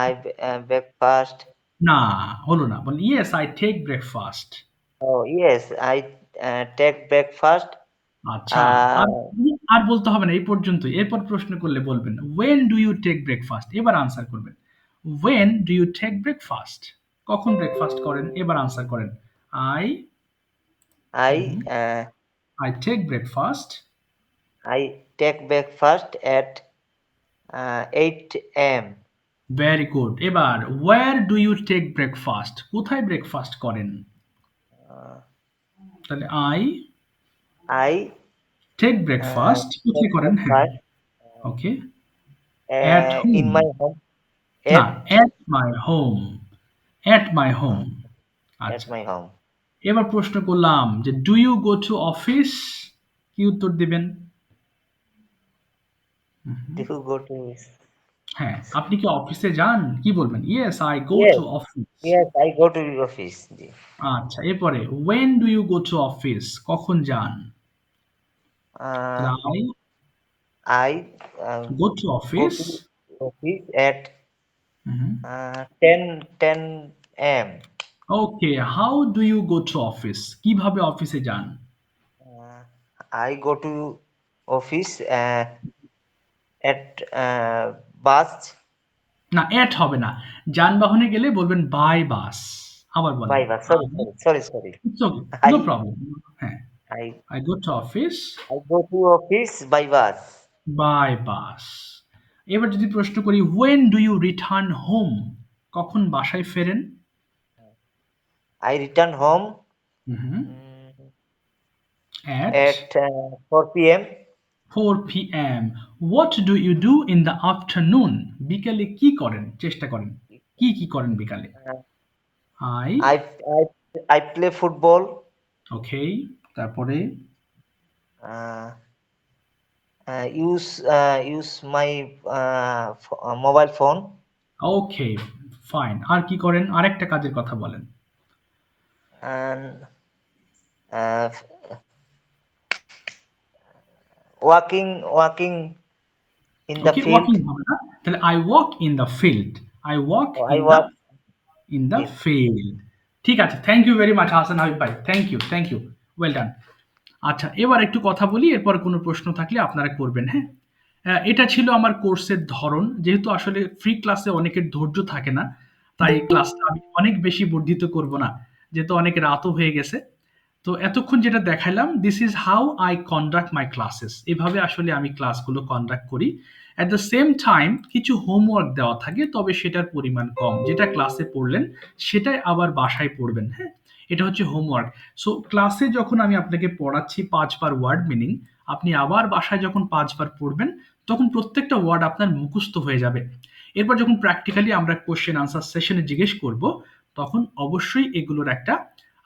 I breakfast. না, হলো না। বলেন yes, I take breakfast। Oh yes, I take breakfast. আচ্ছা, Uh, আর আর বলতে হবে না এই পর্যন্তই। এরপর প্রশ্ন করলে বলবেন when do you take breakfast? এবার আনসার করবেন। when do you take breakfast? কখন ব্রেকফাস্ট করেন? এবার আনসার করেন। I I I take breakfast I take breakfast at 8 a.m. very good। এবার where do you take breakfast? কোথায় ব্রেকফাস্ট করেন? তাহলে I I take breakfast take কোথায় করেন? হ্যাঁ, breakfast okay. at in home my home না, at at my home। at my home। at আচ্ছা, my home. এবার প্রশ্ন করলাম যে do you go to office? কি উত্তর দিবেন? Do you go to? হ্যাঁ, আপনি কি অফিসে যান? কি বলবেন? Yes, I go two Yes, office. yes, I go to the office. আচ্ছা, এরপরে when do you go to office? কখন যান? Uh, তাহলে I I go to go office। to office at hmm, 10 a.m. Okay, how do you go to office? কিভাবে অফিসে যান? I go to office at bus না, এট হবে না। যানবাহনে গেলে বলবেন বাই বাস। আবার বলেন। by bus. Sorry, sorry. It's okay, no I problem. হ্যাঁ, I I go to office I go to office by bus. by bus। এবার যদি প্রশ্ন করি when do you return home? কখন বাসায় ফেরেন? I return home hmm, mm, at at 4 p.m. 4 p.m. What do you do in the afternoon? বিকালে কি করেন? চেষ্টা করেন। কি করেন বিকালে? Uh, I I play football. ওকে, তারপরে Uh, use my mobile phone okay, fine. আর কি করেন? আরেকটা কাজের কথা বলেন। and uh, walking in the okay, field. Walking হবে না। তাহলে I walk in the field, I walk I in the walk in the field. Field. ঠিক আছে, thank you very much Hasan Habib ভাই, থ্যাংক ইউ, ওয়েল ডান। আচ্ছা, এবার একটু কথা বলি, এরপর কোনো প্রশ্ন থাকলে আপনারা করবেন, হ্যাঁ? এটা ছিল আমার কোর্সের ধরন। যেহেতু আসলে ফ্রি ক্লাসে অনেকের ধৈর্য থাকে না, তাই ক্লাসটা আমি অনেক বেশি বর্ধিত করব না, যেহেতু অনেক রাতও হয়ে গেছে। তো এতক্ষণ যেটা দেখাইলাম, this is how I conduct my classes. এভাবে আসলে আমি ক্লাসগুলো কন্ডাক্ট করি। অ্যাট দ্য সেম টাইম কিছু হোমওয়ার্ক দেওয়া থাকে, তবে সেটার পরিমাণ কম। যেটা ক্লাসে পড়লেন সেটাই আবার বাসায় পড়বেন, হ্যাঁ? এটা হচ্ছে হোমওয়ার্ক। সো ক্লাসে যখন আমি আপনাকে পড়াচ্ছি ৫ বার ওয়ার্ড মিনিং, আপনি আবার বাসায় যখন ৫ বার পড়বেন, তখন প্রত্যেকটা ওয়ার্ড আপনার মুখস্থ হয়ে যাবে। এরপর যখন প্র্যাকটিক্যালি আমরা কোশ্চেন আনসার সেশনে জিজ্ঞেস করব, তখন অবশ্যই এগুলোর একটা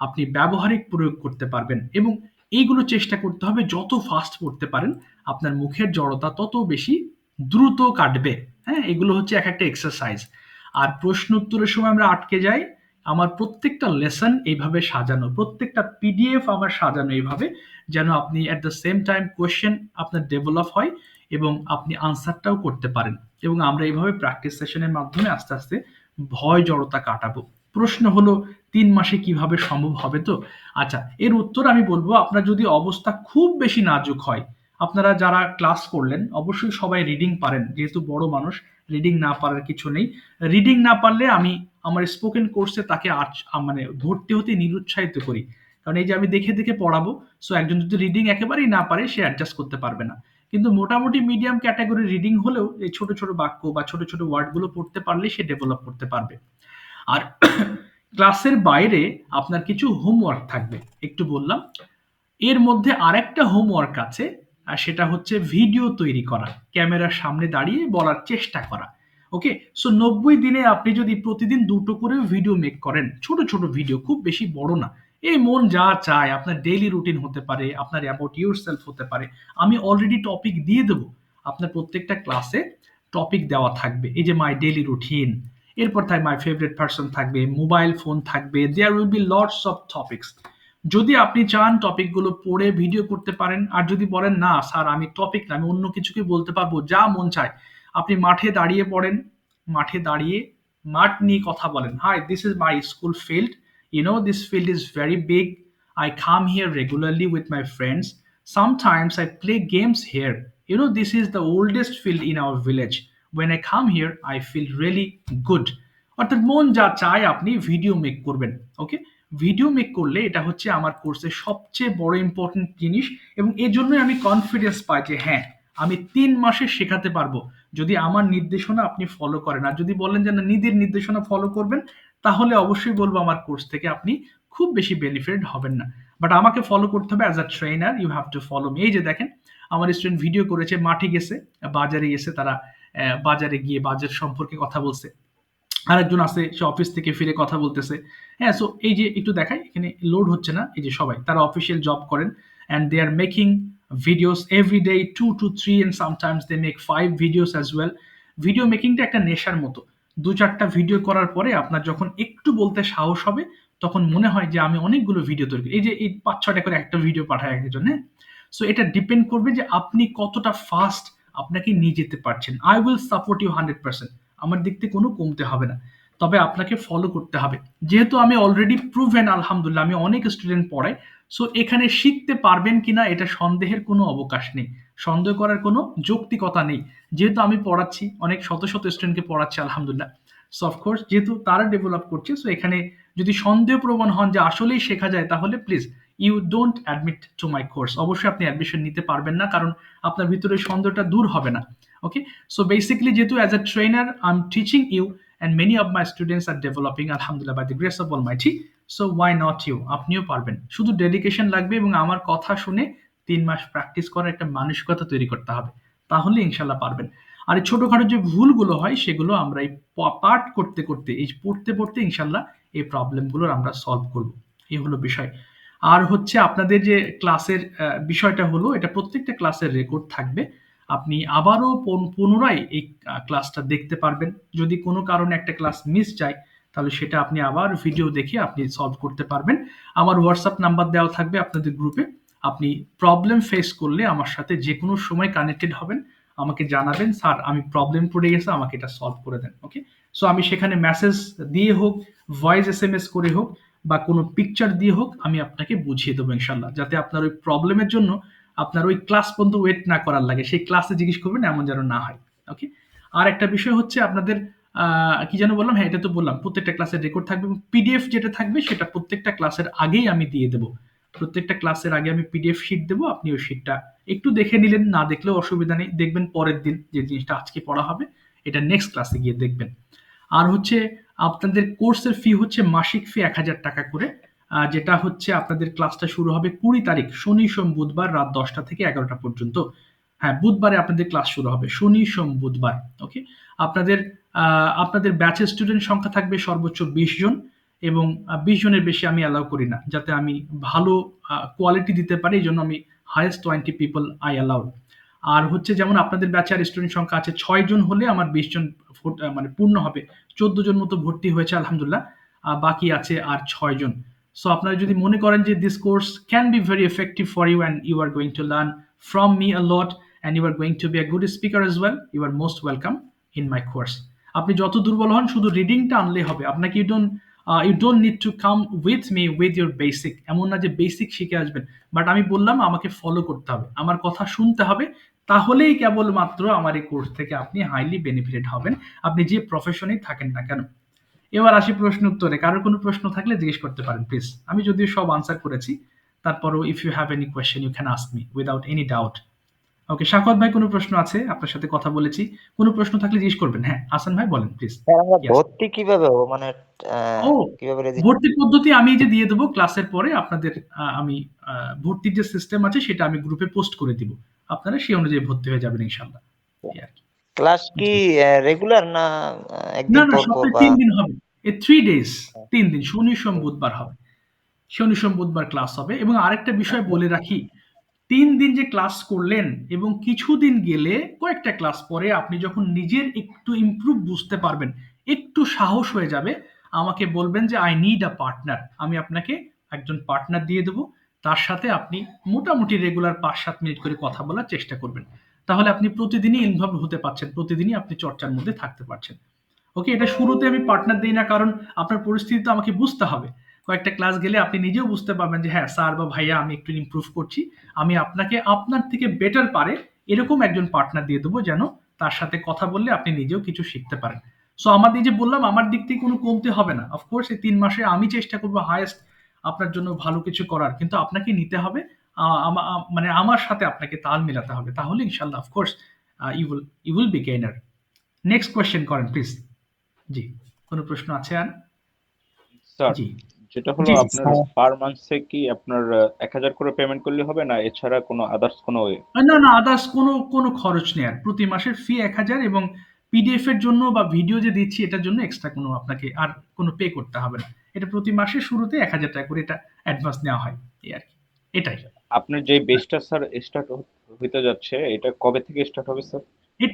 আপনি ব্যবহারিক প্রয়োগ করতে পারবেন, এবং এইগুলো চেষ্টা করতে হবে যত ফাস্ট পড়তে পারেন, আপনার মুখের জড়তা তত বেশি দ্রুত কাটবে। হ্যাঁ, এগুলো হচ্ছে এক একটা এক্সারসাইজ। আর প্রশ্ন উত্তরের সময় আমরা আটকে যাই। আমার প্রত্যেকটা লেসন এইভাবে সাজানো, প্রত্যেকটা পিডিএফ আমার সাজানো এইভাবে, যেন আপনি at the same time question আপনার ডেভেলপ হয় এবং আপনি আনসারটাও করতে পারেন। এবং আমরা এইভাবে প্র্যাকটিস সেশনের মাধ্যমে আস্তে আস্তে ভয় জড়তা কাটাবো। প্রশ্ন হলো ৩ মাসে কিভাবে সম্ভব হবে? তো আচ্ছা, এর উত্তর আমি বলবো, আপনার যদি অবস্থা খুব বেশি নাজুক হয়, আপনারা যারা ক্লাস করলেন অবশ্যই সবাই রিডিং পারেন, যেহেতু বড় মানুষ, রিডিং না পারার কিছু নেই। রিডিং না পারলে আমি আমার স্পোকেন কোর্সে তাকে মানে ভর্তি হতে নিরুৎসাহিত করি, কারণ এই যে আমি দেখে দেখে পড়াবো। সো একজন যদি রিডিং একেবারেই না পারে, সে অ্যাডজাস্ট করতে পারবে না। কিন্তু মোটামুটি মিডিয়াম ক্যাটাগরি রিডিং হলেও এই ছোট ছোট বাক্য বা ছোট ছোট ওয়ার্ডগুলো পড়তে পারলে সে ডেভেলপ করতে পারবে। আর ক্লাসের বাইরে আপনার কিছু হোমওয়ার্ক থাকবে, একটু বললাম। এর মধ্যে আরেকটা হোমওয়ার্ক আছে, আর সেটা হচ্ছে ভিডিও তৈরি করা, ক্যামেরার সামনে দাঁড়িয়ে বলার চেষ্টা করা। ওকে, সো 90 দিনে আপনি যদি প্রতিদিন 2টো করে ভিডিও মেক করেন, ছোট ছোট ভিডিও, খুব বেশি বড় না, এই মন যা চায়, আপনার ডেইলি রুটিন হতে পারে, আপনার অ্যাবাউট ইউর সেলফ হতে পারে। আমি অলরেডি টপিক দিয়ে দেবো, আপনার প্রত্যেকটা ক্লাসে টপিক দেওয়া থাকবে। এই যে মাই ডেইলি রুটিন, এরপর থাকবে মাই ফেভারিট পারসন থাকবে, মোবাইল ফোন থাকবে, there will be lots of topics. যদি আপনি চান টপিকগুলো পড়ে ভিডিও করতে পারেন, আর যদি বলেন না স্যার আমি টপিক না, আমি অন্য কিছুকে বলতে পারবো, যা মন চায়, আপনি মাঠে দাঁড়িয়ে পড়েন, মাঠে দাঁড়িয়ে মাঠ নিয়ে কথা বলেন। Hi, this is my school field, this field is very big, I come here regularly with my friends, sometimes I play games here, this is the oldest field in our village, when I come here I feel really good। অর্থাৎ মন যা চায় আপনি video make করবেন। ওকে, video make করলে এটা হচ্ছে আমার কোর্সের সবচেয়ে বড় ইম্পর্টেন্ট জিনিস, এবং এই জন্যই আমি কনফিডেন্স পাই যে হ্যাঁ, আমি ৩ মাসে শেখাতে পারবো, যদি আমার নির্দেশনা আপনি ফলো করেন। আর যদি বলেন যে না, নিজের নির্দেশনা ফলো করবেন, তাহলে অবশ্যই বলবো আমার কোর্স থেকে আপনি খুব বেশি বেনিফিট হবেন না। বাট আমাকে ফলো করতে হবে as a trainer, you have to follow me. এই যে দেখেন, আমার স্টুডেন্ট ভিডিও করেছে, মাঠে গেছে, বাজারে গেছে, তারা বাজারে গিয়ে বাজার সম্পর্কে কথা বলছে। আরেকজন আছে, সে অফিস থেকে ফিরে কথা বলতেছে। হ্যাঁ, সো এই যে একটু দেখাই, এখানে লোড হচ্ছে না, এই যে সবাই তারা অফিসিয়াল জব করেন, and they are making videos every day, 2 to 3, and sometimes they make 5 videos as well। Video মেকিংটা একটা নেশার মতো। 2-4টা ভিডিও করার পরে আপনার যখন একটু বলতে সাহস হবে, তখন মনে হয় যে আমি অনেকগুলো ভিডিও তৈরি করি। এই যে এই 5-6টা করে একটা ভিডিও পাঠায় একজন, হ্যাঁ? সো এটা ডিপেন্ড করবে যে আপনি কতটা ফাস্ট আপনাকে নিয়ে যেতে পারছেন। আই উইল সাপোর্ট ইউ 100%, আমার দিক থেকে কোনো কমতে হবে না, তবে আপনাকে ফলো করতে হবে। যেহেতু আমি অলরেডি প্রুভেন, আলহামদুলিল্লাহ, আমি অনেক স্টুডেন্ট পড়াই। সো এখানে শিখতে পারবেন কিনা এটা সন্দেহের কোনো অবকাশ নেই, সন্দেহ করার কোনো যৌক্তিকতা নেই। যেহেতু আমি পড়াচ্ছি, অনেক শত শত স্টুডেন্টকে পড়াচ্ছি, আলহামদুলিল্লাহ। সো অফকোর্স যেহেতু তারা ডেভেলপ করছে, সো এখানে যদি সন্দেহ প্রবণ হন যে আসলেই শেখা যায়, তাহলে please you don't admit to my course. অবশ্যই আপনি অ্যাডমিশন নিতে পারবেন না, কারণ আপনার ভিতরে সন্দেহটা দূর হবে না। ওকে, so basically যেহেতু as a trainer I'm teaching you, and many of my students are developing, alhamdulillah, by the grace of Almighty, so why not you? আপনিও পারবেন, শুধু ডেডিকেশন লাগবে এবং আমার কথা শুনে 3 মাস প্র্যাকটিস করার একটা মানসিকতা তৈরি করতে হবে, তাহলে ইনশাল্লাহ পারবেন। আর এই ছোটখাটো যে ভুলগুলো হয়, সেগুলো আমরা এই পাঠ করতে করতে, এই পড়তে পড়তে ইনশাল্লাহ এই প্রবলেমগুলোর আমরা সলভ করব। এই হলো বিষয়। আর হচ্ছে আপনাদের যে ক্লাসের বিষয়টা হলো, এটা প্রত্যেকটা ক্লাসের রেকর্ড থাকবে, আপনি আবারও পুনরায় এই ক্লাসটা দেখতে পারবেন। যদি কোনো কারণে একটা ক্লাস মিস যায়, তাহলে সেটা আপনি আবার ভিডিও দেখে আপনি সলভ করতে পারবেন। আমার হোয়াটসঅ্যাপ নাম্বার দেওয়া থাকবে আপনাদের গ্রুপে। আপনি প্রবলেম ফেস করলে আমার সাথে যে কোনো সময় কানেক্টেড হবেন, আমাকে জানাবেন, স্যার আমি প্রবলেম পড়ে গেছে, আমাকে এটা সলভ করে দেন। ওকে, সো আমি সেখানে মেসেজ দিয়ে হোক, ভয়েস SMS করে হোক, বা কোনো পিকচার দিয়ে হোক, আমি আপনাকে বুঝিয়ে দেবো ইনশাল্লাহ, যাতে আপনার ওই প্রবলেমের জন্য আপনার ওই ক্লাস পর্যন্ত ওয়েট না করার লাগে, সেই ক্লাসে জিজ্ঞেস করবেন এমন যেন না হয়। ওকে, আর একটা বিষয় হচ্ছে আপনাদের কি যেন বললাম, হ্যাঁ এটা তো বললাম, প্রত্যেকটা ক্লাসের রেকর্ড থাকবে এবং PDF যেটা থাকবে সেটা প্রত্যেকটা ক্লাসের আগেই আমি দিয়ে দেবো। প্রত্যেকটা ক্লাসের আগে আমি PDF শিট দেবো, আপনি ওই শিটটা একটু দেখে নিলেন, না দেখলেও অসুবিধা নেই, দেখবেন পরের দিন যে জিনিসটা আজকে পড়া হবে এটা নেক্সট ক্লাসে গিয়ে দেখবেন। আর হচ্ছে আপনাদের কোর্সের ফি হচ্ছে মাসিক ফি 1000 টাকা করে, যেটা হচ্ছে আপনাদের ক্লাসটা শুরু হবে 20 তারিখ শনি সোম বুধবার রাত 10টা থেকে 11টা পর্যন্ত। হ্যাঁ, বুধবারে আপনাদের ক্লাস শুরু হবে, শনি সোম বুধবার। ওকে, আপনাদের আপনাদের ব্যাচের স্টুডেন্ট সংখ্যা থাকবে সর্বোচ্চ 20 জন, এবং 20 জনের বেশি আমি অ্যালাউ করি না, যাতে আমি ভালো কোয়ালিটি দিতে পারি, এই জন্য আমি হাইয়েস্ট 20 পিপল আই অ্যালাউড। আর হচ্ছে যেমন আপনাদের ব্যাচে আর স্টুডেন্ট সংখ্যা আছে 6 জন হলে আমার 20 জন মানে পূর্ণ হবে। 14 জন মতো ভর্তি হয়েছে আলহামদুলিল্লাহ, বাকি আছে আর 6 জন। সো আপনারা যদি মনে করেন যে this course can be very effective for you and you are going to learn from me a lot and you are going to be a good speaker as well, you are most welcome in my course. আপনি যত দুর্বল হন শুধু রিডিংটা আনলেই হবে, আপনাকে you don't need to come with me with your basic, এমন না যে বেসিক শিখে আসবেন, বাট আমি বললাম আমাকে ফলো করতে হবে, আমার কথা শুনতে হবে, তাহলেই কেবলমাত্র আমার এই কোর্স থেকে আপনি হাইলি বেনিফিটেড হবেন, আপনি যে প্রফেশনেই থাকেন না কেন। এবার আসি প্রশ্ন উত্তরে, কারোর কোনো প্রশ্ন থাকলে জিজ্ঞেস করতে পারেন প্লিজ, আমি যদিও সব আনসার করেছি, তারপরও if you have any question you can ask me without any doubt. Okay, Shakat ভাই কোনো প্রশ্ন আছে? আপনার সাথে কথা বলেছি, কোনো প্রশ্ন থাকলে জিজ্ঞেস করবেন। হ্যাঁ হাসান ভাই বলেন প্লিজ। স্যার আমরা ভর্তি কিভাবে হবো, মানে ও, কিভাবে রেজিস্টার? ভর্তির পদ্ধতি আমি এই যে দিয়ে দেবো ক্লাসের পরে আপনাদের, আমি ভর্তির যে সিস্টেম আছে সেটা আমি গ্রুপে পোস্ট করে দিব, আপনারা সেই অনুযায়ী ভর্তি হয়ে যাবেন ইনশাল্লাহ, এই আর কি। ক্লাস কি রেগুলার না না একদিন না, পর পর সপ্তাহে বা 3 দিন হবে, এই 3 ডেজ, 3 দিন, শনি সোম বুধবার হবে, শনি সোম বুধবার ক্লাস হবে। এবং আরেকটা বিষয় বলে রাখি, 3 দিন যে ক্লাস করলেন এবং কিছুদিন গেলে কয়েকটা ক্লাস পরে আপনি যখন নিজের একটু ইমপ্রুভ বুঝতে পারবেন, একটু সাহস হয়ে যাবে, আমাকে বলবেন যে আই নিড আ পার্টনার, আমি আপনাকে একজন পার্টনার দিয়ে দেবো, তার সাথে আপনি মোটামুটি রেগুলার 5-7 মিনিট করে কথা বলার চেষ্টা করবেন, তাহলে আপনি প্রতিদিনই ইনভলভ হতে পারছেন, প্রতিদিনই আপনি চর্চার মধ্যে থাকতে পারছেন। ওকে, এটা শুরুতে আমি পার্টনার দিই না, কারণ আপনার পরিস্থিতি তো আমাকে বুঝতে হবে, কয়েকটা ক্লাস গেলে আপনি নিজেও বুঝতে পারবেন যে হ্যাঁ স্যার বা ভাইয়া আমি একটু ইমপ্রুভ করছি, আমি আপনাকে আপনার থেকে বেটার পারে এরকম একজন পার্টনার দিয়ে দেবো, যেন তার সাথে কথা বললে আপনি নিজেও কিছু শিখতে পারেন। সো আমার এই যে বললাম, আমার দিক থেকে কোনো কমতে হবে না, অফকোর্স এই 3 মাসে আমি চেষ্টা করবো হায়েস্ট আপনার জন্য ভালো কিছু করার, কিন্তু আপনাকে নিতে হবে, মানে আমার সাথে আপনাকে তাল মেলাতে হবে, তাহলে ইনশাল্লাহ of course you will be gainer. Next question করেন প্লিজ। জি, কোনো প্রশ্ন আছে আর? স্যার, জি যেটা হলো জি জি আপনার পার মান্থে কি আপনার 1000 করে পেমেন্ট করলে হবে, না এছাড়া কোনো আদার্স কোনো ওয়ে? না না, আদার্স কোনো খরচ নেই, আর প্রতি মাসের ফি 1000, এবং PDF এর জন্য বা ভিডিও যে দিচ্ছি এটার জন্য এক্সট্রা কোনো আপনাকে আর কোনো পে করতে হবে না, এটা প্রতি মাসের শুরুতে 1000 টাকা করে এটা অ্যাডভান্স নেওয়া হয়, এই আর কি, এটাই। আপনার যে বেসটা স্যার স্টার্ট হতে যাচ্ছে, এটা কবে থেকে স্টার্ট হবে স্যার?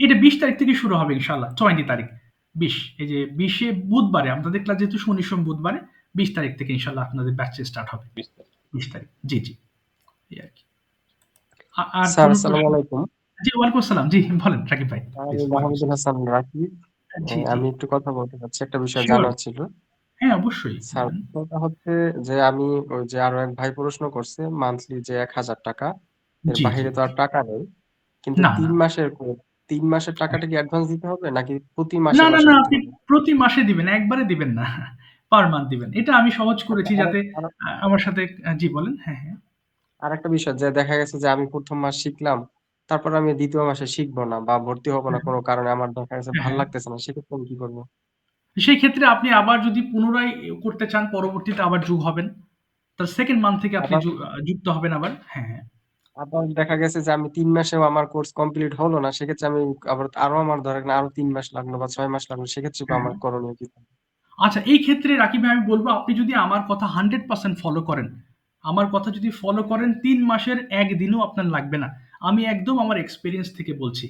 এটা 20 তারিখ থেকে শুরু হবে ইনশাল্লাহ, 20 তারিখ, 20, এই যে 20-এ বুধবারে আপনাদের ক্লাস, যেহেতু শনি সোম বুধবারে 20 তারিখ থেকে ইনশাল্লাহ আপনাদের ব্যাচ স্টার্ট হবে, 20 তারিখ। 20 তারিখ, জি জি, এই আর কি। আর স্যার কোনো আসসালামু প্রশ্ন? আলাইকুম। জি ওয়ালাইকুম আসসালাম, জি বলেন রাকিব ভাই, আমি প্লিজ। মাহমুদুল হাসান রাকিব। জি জি, আমি একটু কথা বলতে চাচ্ছি, একটা বিষয় শিওর, জানার ছিল। হ্যাঁ অবশ্যই স্যার বলেন। কথা হচ্ছে যে আমি ওই যে আরো এক ভাই প্রশ্ন করছে মান্থলি যে 1000 টাকা, এর জি জি, বাইরে তো আর টাকা নেই, কিন্তু না না 3 মাসের টাকাটা কি অ্যাডভান্স দিতে হবে নাকি প্রতি না মাসে না মাসে না, দিতে আপনি হবে? প্রতি মাসে দিবেন, একবারে দিবেন না, পার মান্থ দিবেন, এটা আমি সহজ আচ্ছা, করেছি যাতে আমার সাথে, জি বলেন। হ্যাঁ হ্যাঁ, আর একটা বিষয় যে দেখা গেছে যে আমি প্রথম মাস শিখলাম, তারপর আমি দ্বিতীয় মাসে শিখবো না বা ভর্তি হবো না, কোনো কারণে আমার দেখা গেছে হ্যাঁ ভালো হ্যাঁ, লাগতেছে না, সেক্ষেত্রে আমি কি করবো? সেই ক্ষেত্রে আপনি আবার যদি পুনরায় করতে চান, পরবর্তীতে আবার যোগ হবেন, তার সেকেন্ড মান্থ থেকে আপনি আবার যুক্ত হবেন আবার। হ্যাঁ হ্যাঁ, আবার দেখা গেছে যে আমি 3 মাসেও আমার কোর্স কমপ্লিট হলো না, সেক্ষেত্রে আমি আবার আরো আমার ধরেন আরো 3 মাস লাগলো বা 6 মাস লাগলো, সেক্ষেত্রে হ্যাঁ আমার হ্যাঁ। করণীয় কি থাকবে? আচ্ছা, এই ক্ষেত্রে রাকিব ভাই আমি বলবো, আপনি যদি আমার কথা 100% ফলো করেন, আমার কথা যদি ফলো করেন, 3 মাসের একদিনও আপনার লাগবে না, আমি একদম আমার এক্সপিরিয়েন্স থেকে বলছি।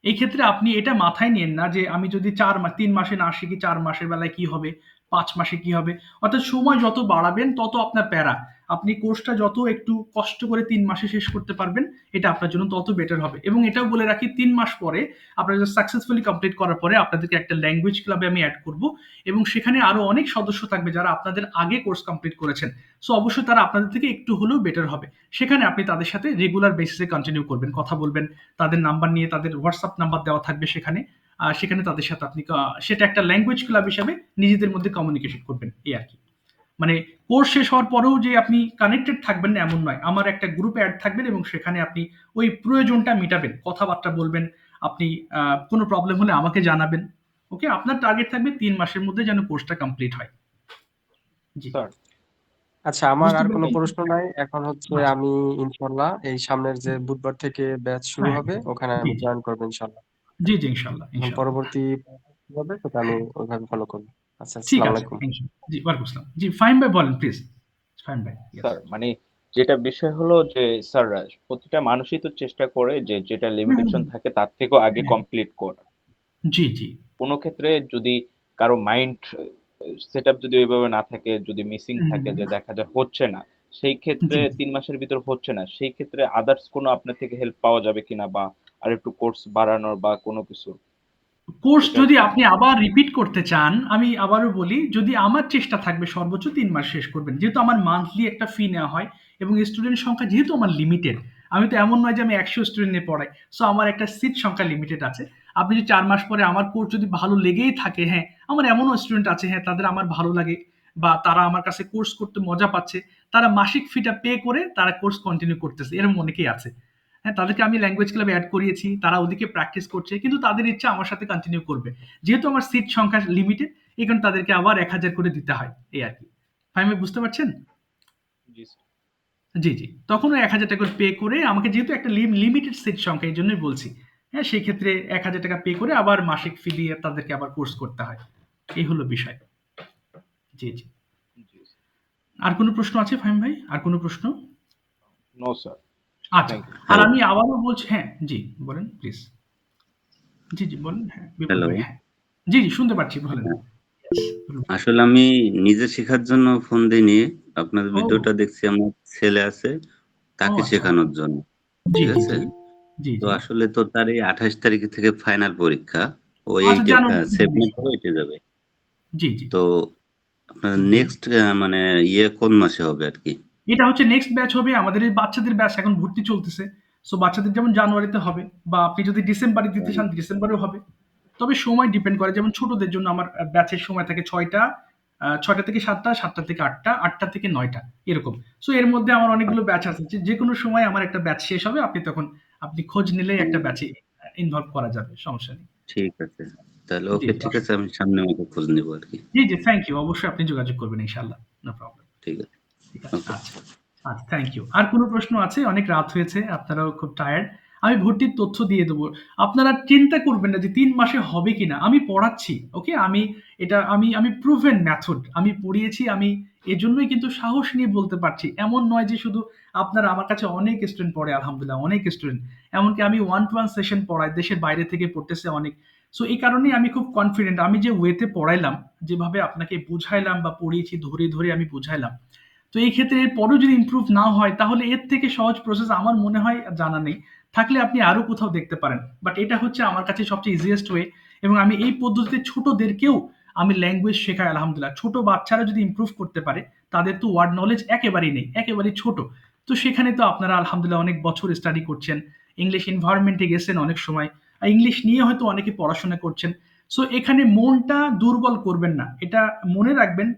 এই ক্ষেত্রে আপনি এটা মাথায় নিয়েন না যে আমি যদি 3 মাসে না শিখি 4 মাসের বেলায় কি হবে, 5 মাসে কি হবে, অর্থাৎ সময় যত বাড়াবেন তত আপনার প্যারা। আপনি কোর্সটা যত একটু কষ্ট করে 3 মাসে শেষ করতে পারবেন, এটা আপনার জন্য তত বেটার হবে। এবং এটাও বলে রাখি 3 মাস পরে আপনারা সাকসেসফুলি কমপ্লিট করার পরে আপনাদেরকে একটা ল্যাঙ্গুয়েজ ক্লাবে আমি এড করব, এবং সেখানে আরো অনেক সদস্য থাকবে যারা আপনাদের আগে কোর্স কমপ্লিট করেছেন। সো অবশ্যই তারা আপনাদের থেকে একটু হলেও বেটার হবে। সেখানে আপনি তাদের সাথে রেগুলার বেসিসে কন্টিনিউ করবেন, কথা বলবেন, তাদের নাম্বার নিয়ে, তাদের হোয়াটসঅ্যাপ নাম্বার দেওয়া থাকবে সেখানে। সেখানে তাদের সাথে আপনি সেটা একটা ল্যাঙ্গুয়েজ ক্লাব হিসাবে নিজেদের মধ্যে কমিউনিকেশন করবেন, এই আর কি। মানে কোর্স শেষ হওয়ার পরেও যে আপনি কানেক্টেড থাকবেন না এমন নয়, আমার একটা গ্রুপে অ্যাড থাকবেন এবং সেখানে আপনি ওই প্রয়োজনটা মিটাবেন, কথাবার্তা বলবেন, আপনি কোনো প্রবলেম হলে আমাকে জানাবেন। ওকে, আপনার টার্গেট থাকবে 3 মাসের মধ্যে যেন কোর্সটা কমপ্লিট হয়। জি, স্যার আচ্ছা, আমার বুঝতে আর কোনো পেরেছেন? প্রশ্ন নাই। এখন হচ্ছে আচ্ছা, আমি ইনশাল্লাহ এই সামনের যে বুধবার থেকে ব্যাচ শুরু হ্যাঁ, হবে ওখানে জি আমি জি জয়েন করবো ইনশাল্লাহ। জি জি, ইনশাল্লাহ এখন ইনশাল্লাহ। পরবর্তী কি হবে সেটা আমি ওইভাবে ফলো করবো। আচ্ছা, ঠিক আসসালামু আছে, আলাইকুম। ইনশাল্লাহ। জি, ওয়ালাইকুম আসসালাম। জি, ফাহিম ভাই বলেন প্লিজ। ফাহিম ভাই, ইয়েস। স্যার মানে যেটা বিষয় হলো যে স্যার প্রতিটা মানুষই তো চেষ্টা করে যে যেটা হুম হুম লিমিটেশন হুম, থাকে তার থেকেও আগে হ্যাঁ, কমপ্লিট করা। জি জি কোনো ক্ষেত্রে যদি কারো মাইন্ড সেট আপ যদি ওইভাবে না থাকে, যদি মিসিং হুম, থাকে হুম, যে দেখা যায় হচ্ছে না, সেই ক্ষেত্রে জি। 3 মাসের ভিতর হচ্ছে না, সেই ক্ষেত্রে আদার্স কোনো আপনার থেকে হেল্প পাওয়া যাবে কিনা, বা আর একটু কোর্স বাড়ানোর বা কোনো কিছু, কোর্স এটা যদি একটু আপনি আবার রিপিট করতে চান, আমি আবারও বলি, যদি আমার চেষ্টা থাকবে সর্বোচ্চ 3 মাস শেষ করবেন, যেহেতু আমার মান্থলি একটা ফি নেওয়া হয় এবং স্টুডেন্ট সংখ্যা যেহেতু আমার লিমিটেড। আমি তো এমন নয় যে আমি 100 স্টুডেন্ট নিয়ে পড়াই। সো আমার একটা সিট সংখ্যা লিমিটেড আছে। আপনি যদি 4 মাস পরে আমার কোর্স যদি ভালো লেগেই থাকে, হ্যাঁ, আমার এমনও স্টুডেন্ট আছে, হ্যাঁ, তাদের আমার ভালো লাগে বা তারা আমার কাছে কোর্স করতে মজা পাচ্ছে, তারা মাসিক ফিটা পে করে তারা কোর্স কন্টিনিউ করতেছে, এরকম অনেকেই আছে। হ্যাঁ, তাদেরকে আমি ল্যাঙ্গুয়েজ ক্লাবে অ্যাড করিয়েছি, তারা ওদিকে প্র্যাকটিস করছে, কিন্তু তাদের ইচ্ছা আমার সাথে কন্টিনিউ করবে। যেহেতু আমার সিট সংখ্যা লিমিটেড, এই কারণে তাদেরকে আবার 1,000 করে দিতে হয়, এই আর কি। ফাহিম ভাই, বুঝতে পারছেন? জি স্যার। জি জি, তখন ওই 1,000 টাকা পে করে আমাকে, যেহেতু একটা লিমিটেড সিট সংখ্যা, এই জন্যই বলছি। হ্যাঁ, সেই ক্ষেত্রে 1,000 টাকা পে করে আবার মাসিক ফি দিয়ে তাদেরকে আবার কোর্স করতে হয়। এই হলো বিষয়। জি জি। জি আর কোনো প্রশ্ন আছে ফাহিম ভাই? আর কোনো প্রশ্ন? নো স্যার, আচ্ছা। Thank you. আর হ্যালো আমি আবারও বলছি, হ্যাঁ, জি বলেন প্লিজ। জি জি, বলেন, হ্যাঁ, বিপুল হ্যালো ভাই, হ্যাঁ। জি জি, শুনতে পাচ্ছি, বলেন। বলুন। আসলে আমি নিজে শেখার জন্য ফোন দিইনি। আপনার ও, ভিডিওটা দেখছি, আমার ছেলে আছে, ও তাকে আচ্ছা। শেখানোর জন্য। জি, ঠিক জি, আছে? জি। জি, তো জি। আসলে তো তার এই 28 তারিখ থেকে ফাইনাল পরীক্ষা। ও আচ্ছা, এইটে জানুয়ারি 7 এ জি, পড়ে এইটে যাবে। জি, জি। তো আপনার জি। নেক্সট মানে কোন মাসে হবে আরকি? এটা হচ্ছে নেক্সট ব্যাচ হবে। আমাদের এই বাচ্চাদের ব্যাচ এখন ভর্তি চলতেছে। সো বাচ্চাদের যেমন জানুয়ারিতে হবে, বা আপনি যদি ডিসেম্বরে দিতে চান ডিসেম্বরেও হবে। তবে সময় ডিপেন্ড করে। যেমন ছোটদের জন্য আমার ব্যাচের সময় থাকে ৬টা, ৬টা থেকে ৭টা, ৭টা থেকে ৮টা, ৮টা থেকে ৯টা, এরকম। সো এর মধ্যে আমার অনেকগুলো ব্যাচ আছে। যেকোনো সময় আমার একটা ব্যাচ শেষ হবে। আপনি খোঁজ নিলেই একটা ব্যাচে ইনভলভ করা যাবে। সমস্যা নেই। ঠিক আছে। তাহলে জি, ওকে, জি, ঠিক আছে, আমি সামনের মতো খোঁজ নিবো আরকি। জি, জি, থ্যাংক ইউ। অবশ্যই আপনি যোগাযোগ করবেন ইনশাআল্লাহ। No problem. ঠিক আছে। ঠিক আছে। ওকে। আচ্ছা। আচ্ছা, থ্যাংক ইউ। আর কোনো প্রশ্ন আছে? অনেক রাত হয়েছে। আপনারাও খুব টায়ার্ড। আমি ভর্তির তথ্য দিয়ে দেবো। আপনারা চিন্তা করবেন না যে ৩ মাসে হবে কিনা। আমি পড়াচ্ছি। ওকে? আমি প্রুভেন মেথড। আমি পড়িয়েছি। আমি এজন্যই কিন্তু সাহস নিয়ে বলতে পারছি। এমন নয় যে শুধু আপনারা, আমার কাছে অনেক স্টুডেন্ট পড়ে আলহামদুলিল্লাহ, অনেক স্টুডেন্ট। এমনকি আমি 1 to 1 সেশন পড়াই। দেশের বাইরে থেকে পড়তেছে অনেক। সো এই কারণেই আমি খুব কনফিডেন্ট। আমি যে ওয়েতে পড়াইলাম, যেভাবে আপনাকে বুঝাইলাম বা পড়িয়েছি, ধরে আমি বুঝাইলাম। তো এই ক্ষেত্রে এরপরেও যদি ইমপ্রুভ না হয়, তাহলে এর থেকে সহজ প্রসেস আমার মনে হয় জানা নেই। থাকলে আপনি আরো কোথাও দেখতে পারেন। বাট এটা হচ্ছে আমার কাছে সবচেয়ে ইজিয়েস্ট ওয়ে, এবং আমি এই পদ্ধতিতে ছোটদেরকেও আমি ল্যাঙ্গুয়েজ শেখাই আলহামদুলিল্লাহ। ছোট বাচ্চারা যদি ইমপ্রুভ করতে পারে, তাদের তো ওয়ার্ড নলেজ একেবারেই নেই, একেবারেই ছোট। তো সেখানে তো আপনারা আলহামদুলিল্লাহ অনেক বছর স্টাডি করছেন, ইংলিশ এনভায়রনমেন্টে গেছেন অনেক সময়, আর ইংলিশ নিয়ে হয়তো অনেকে পড়াশোনা করছেন। সো এখানে মনটা দুর্বল করবেন না। এটা মনে রাখবেন,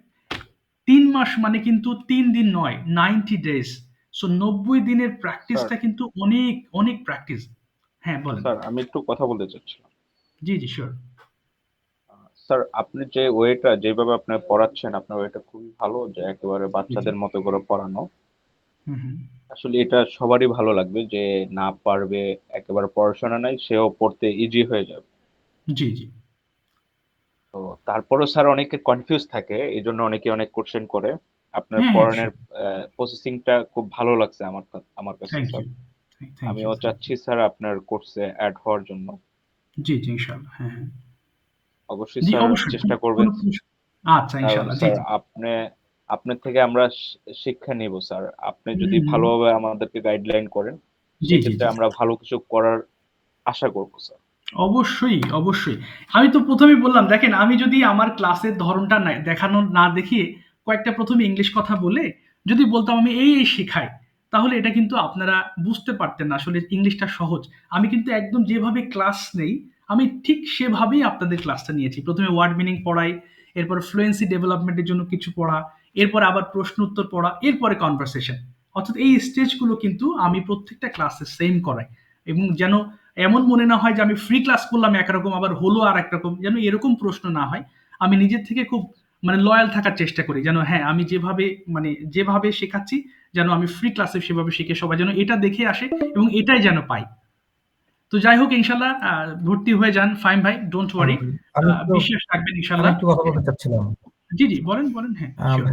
৩ মাস মানে কিন্তু ৩ দিন নয়, 90 ডেজ। সো ৯০ দিনের স্যার প্র্যাকটিসটা কিন্তু অনেক, অনেক প্র্যাকটিস। হ্যাঁ, বলেন। স্যার আমি একটু কথা বলতে চাচ্ছিলাম। জি, জি, সিউর। স্যার আপনি যে ওয়েটা যেভাবে আপনি পড়াচ্ছেন, আপনার ওয়েটা খুবই ভালো, যে একেবারে জি, জি। বাচ্চাদের মতো করে পড়ানো। হুম, হুম। আসলে এটা সবারই ভালো লাগবে, যে না পারবে, একেবারে পড়াশোনা নাই, সেও পড়তে ইজি হয়ে যাবে। জি, জি। তো তারপরেও স্যার অনেকে কনফিউজ থাকে, এই জন্য অনেকে অনেক কোশ্চেন করে। আপনার হ্যাঁ, হ্যাঁ, পড়ানোর সিউর। প্রসেসিংটা খুব ভালো লাগছে আমার কাছে thank sir. You. Thank you, আমিও থ্যাংক চাচ্ছি ইউ। স্যার আপনার কোর্সে অ্যাড হওয়ার জন্য। জি, জি, ইনশাআল্লাহ। হ্যাঁ, হ্যাঁ। অবশ্যই জি, স্যার অবশ্যই। চেষ্টা করবেন, কোনো আচ্ছা, কারণ ইনশাআল্লাহ। জি, স্যার জি। আপনি আপনার থেকে আমরা শিক্ষা নিব স্যার। আপনি যদি হুম, ভালোভাবে আমাদেরকে গাইডলাইন করেন, জি, জি, সেক্ষেত্রে জি। আমরা ভালো কিছু করার আশা করব স্যার। অবশ্যই, অবশ্যই। আমি তো ১ম এই বললাম, দেখেন আমি যদি আমার ক্লাসের ধরনটা দেখানো না দেখিয়ে কয়েকটা ১ম এ ইংলিশ কথা বলে যদি বলতাম আমি এই শেখাই, তাহলে এটা কিন্তু আপনারা বুঝতে পারতেন না আসলে ইংলিশটা সহজ। আমি কিন্তু একদম যেভাবে ক্লাস নেই, আমি ঠিক সেভাবেই আপনাদের ক্লাসটা নিয়েছি। ১ম এ ওয়ার্ড মিনিং পড়াই, এরপর ফ্লুয়েন্সি ডেভেলপমেন্টের জন্য কিছু পড়া, এরপরে আবার প্রশ্ন উত্তর পড়া, এরপরে কনভারসেশন। অর্থাৎ এই স্টেজগুলো কিন্তু আমি প্রত্যেকটা ক্লাসে সেম করাই। এবং যেন এমন মনে না হয় যে আমি ফ্রি ক্লাস করলাম একরকম আবার হলো আর একরকম, যেন এরকম প্রশ্ন না হয়। আমি নিজের থেকে খুব মানে লয়াল থাকার চেষ্টা করি যেন হ্যাঁ আমি যেভাবে শেখাচ্ছি যেন আমি ফ্রি ক্লাসে সেভাবে শিখে সবাই যেন এটা দেখে আসে এবং এটাই যেন পাই। তো যাই হোক ইনশাল্লাহ ভর্তি হয়ে যান ফাইম ভাই, ডোন্ট ওয়ারি। বিশ্বাস রাখবেন আমি ইনশাল্লাহ। একটু কথা বলতে চাচ্ছিলাম। জি জি, বলেন বলেন, হ্যাঁ শিওর।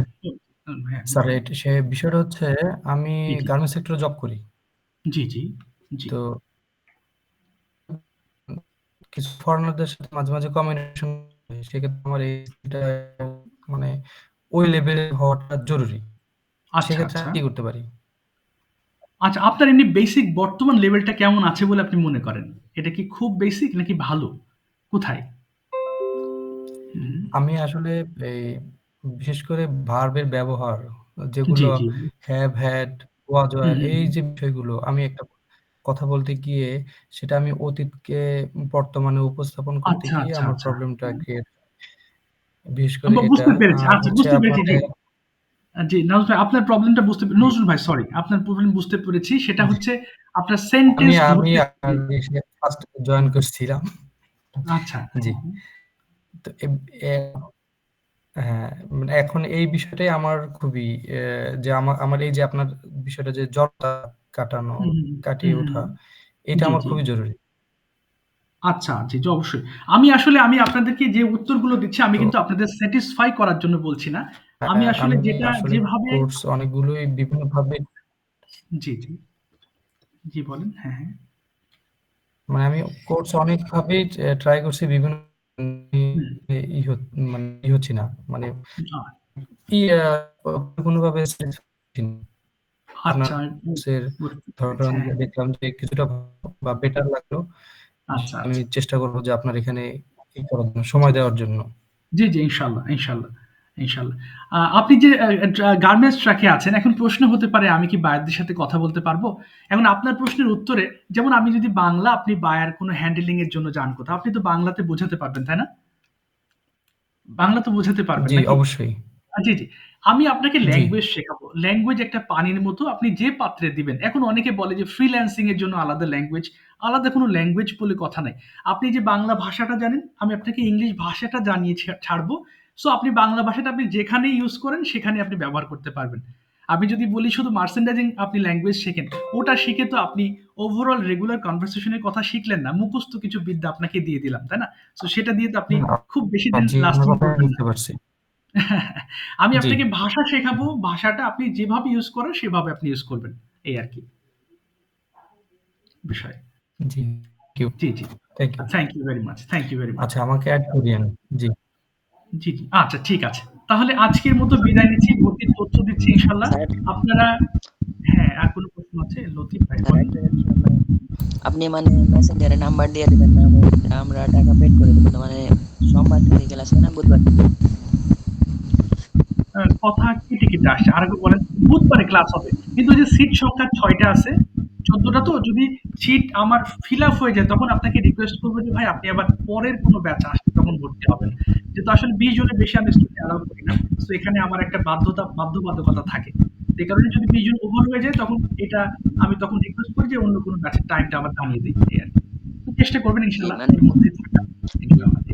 হ্যাঁ স্যার বলেন। সে বিষয়টা হচ্ছে আমি জি জি গার্মেন্টস সেক্টরে জব করি। জি জি জি। তো কিছু ফরেনারদের সাথে মাঝে মাঝে কমিউনিকেশন, সেক্ষেত্রে আমার এইটা মানে ওই লেভেলে হওয়াটা জরুরি। আচ্ছা সেক্ষেত্রে আচ্ছা আমি কি করতে পারি? আচ্ছা, আপনার এমনি বেসিক বর্তমান লেভেলটা কেমন আছে বলে আপনি মনে করেন? এটা কি খুব বেসিক নাকি ভালো? কোথায়? হুম, আমি আসলে এই বিশেষ করে ভার্বের ব্যবহার জি, যেগুলো জি। Have, had, was, hmm, were, hmm, এই হুম। যে বিষয়গুলো আমি একটা কথা বলতে গিয়ে সেটা আমি অতীতকে বর্তমানে উপস্থাপন করতে আচ্ছা, গিয়ে আচ্ছা, আমার আচ্ছা। প্রবলেমটা ক্রিয়েট, বিশেষ করে এটা। বুঝতে পেরেছি। আর আচ্ছা, হচ্ছে বুঝতে পেরেছি। আপনাকে জি। জি, নাওয়াজ ভাই আপনার প্রবলেমটা জি, নজরুল ভাই সরি। আপনার প্রবলেম বুঝতে পেরেছি। সেটা জি। হচ্ছে আপনার আমি সেন্টেন্স আমি ধরতে আর জি। ফার্স্ট জয়েন করছিলাম। আচ্ছা। জি। হুম, হুম। তো হ্যাঁ, মানে এখন এই বিষয়টাই আমার খুবই যে আমার এই যে আপনার বিষয়টা যে জটটা কাটানো, হুম, হুম, কাটিয়ে হুম, হুম, ওঠা, হুম। এটা জি, আমার জি। খুবই জরুরি। আচ্ছা, জি, জি অবশ্যই। আমি আপনাদেরকে যে উত্তরগুলো দিচ্ছি আমি তো কিন্তু আপনাদের স্যাটিসফাই করার জন্য বলছি না। আমি আসলে আমি যেটা আসলে যেভাবে কোর্স অনেকগুলোই বিভিন্নভাবে, জি, জি। জি বলেন। হ্যাঁ, হ্যাঁ। মানে আমি কোর্স অনেকভাবেই ট্রাই করছি, বিভিন্ন হুম। মানে হচ্ছি না, মানে আ কোনোভাবে satisfied হচ্ছি না। আপনার আচ্ছা, আমি কোর্সের বুঝতে পেরেছি। ধরন হ্যাঁ, হ্যাঁ। দেখলাম যে কিছুটা বা বেটার লাগলো। আচ্ছা, আমি আচ্ছা। চেষ্টা করবো যে আপনার এখানে করার জন্য, সময় দেওয়ার জন্য। জি, জি, ইনশাআল্লাহ, ইনশাআল্লাহ, ইনশাআল্লাহ। আপনি যে গার্মেন্টস ট্র্যাকে আছেন, এখন প্রশ্ন হতে পারে আমি কি বায়ারদের সাথে কথা বলতে পারবো? এখন আপনার প্রশ্নের উত্তরে যেমন আমি যদি বাংলা, আপনি বায়ার কোনো হ্যান্ডলিং এর জন্য যান কোথাও, আপনি তো বাংলাতে বোঝাতে পারবেন, তাই না? বাংলা তো বোঝাতে পারবেন জি, নাকি? অবশ্যই। জি, জি। আমি আপনাকে জি। ল্যাঙ্গুয়েজ শেখাবো। ল্যাঙ্গুয়েজ একটা পানির মতো আপনি যে পাত্রে দিবেন। এখন অনেকে বলে যে ফ্রিল্যান্সিং এর জন্য আলাদা ল্যাঙ্গুয়েজ, আলাদা কোনো ল্যাঙ্গুয়েজ বলে কথা নাই। আপনি যে বাংলা ভাষাটা জানেন, আমি আপনাকে ইংলিশ ভাষাটা জানিয়ে ছাড়বো। সো আপনি বাংলা ভাষাটা আপনি যেখানেই ইউজ করেন সেখানে আপনি ব্যবহার করতে পারবেন। আমি যদি বলি শুধু মার্চেন্ডাইজিং আপনি ল্যাঙ্গুয়েজ শেখেন, ওটা শিখে তো আপনি ওভারঅল রেগুলার কনভারসেশন এর কথা শিখলেন না। মুখস্থ কিছু বিদ্যা আপনাকে দিয়ে দিলাম, তাই না? সো সেটা দিয়ে তো আপনি হুম, খুব বেশি দিন জি, আপনার লাস্টিং কথা আমি করবেন না। বুঝতে পারছি। আমি জি, আপনাকে ভাষা শেখাবো। ভাষাটা আপনি যেভাবে ইউজ করেন সেভাবে আপনি ইউজ করবেন। এই আরকি বিষয়। জি। Thank you. জি, জি। Thank you. Thank you very much. Thank you very much. আচ্ছা, আমাকে এড করিয়েন। জি। জি, জি। আচ্ছা ঠিক আছে। তাহলে আজকের মতো বিদায় নিচ্ছি। ভর্তির তথ্য দিচ্ছি ইনশাআল্লাহ। স্যার আপনারা হ্যাঁ, আর কোনো প্রশ্ন আছে? লতিফ ভাই স্যার বলেন। একটা জিনিস আপনি মানে মেসেঞ্জারে নাম্বার দিয়ে দিবেন না, আমরা টাকা পেড করে দেবো না, মানে সোমবার থেকে ক্লাস হয় না, বুধবার থেকে। কথা কেটে, কেটে আসছে। আরেকবার বলেন। বুধবারে ক্লাস হবে। কিন্তু ওই যে সিট সংখ্যা ৬ টা আছে, ১৪ টা তো যদি সিট আমার ফিল আপ হয়ে যায় তখন আপনাকে রিকোয়েস্ট করব যে ভাই আপনি আবার পরের কোনো ব্যাচ আসলে তখন ভর্তি হবেন। যেহেতু আসলে ২০ জনের বেশি আমি স্টুডেন্ট অ্যালাউ করি না। সো এখানে আমার একটা বাধ্যবাধকতা থাকে। এই কারণে যদি ২০ জন ওভার হয়ে যায় তখন এটা আমি তখন রিকোয়েস্ট করি যে অন্য কোনো ব্যাচের টাইমটা আবার বানিয়ে দেই। এই আরকি। তো চেষ্টা করবেন জি ইনশাআল্লাহ মানে এর মধ্যেই থাকার। ইনশাআল্লাহ। জি।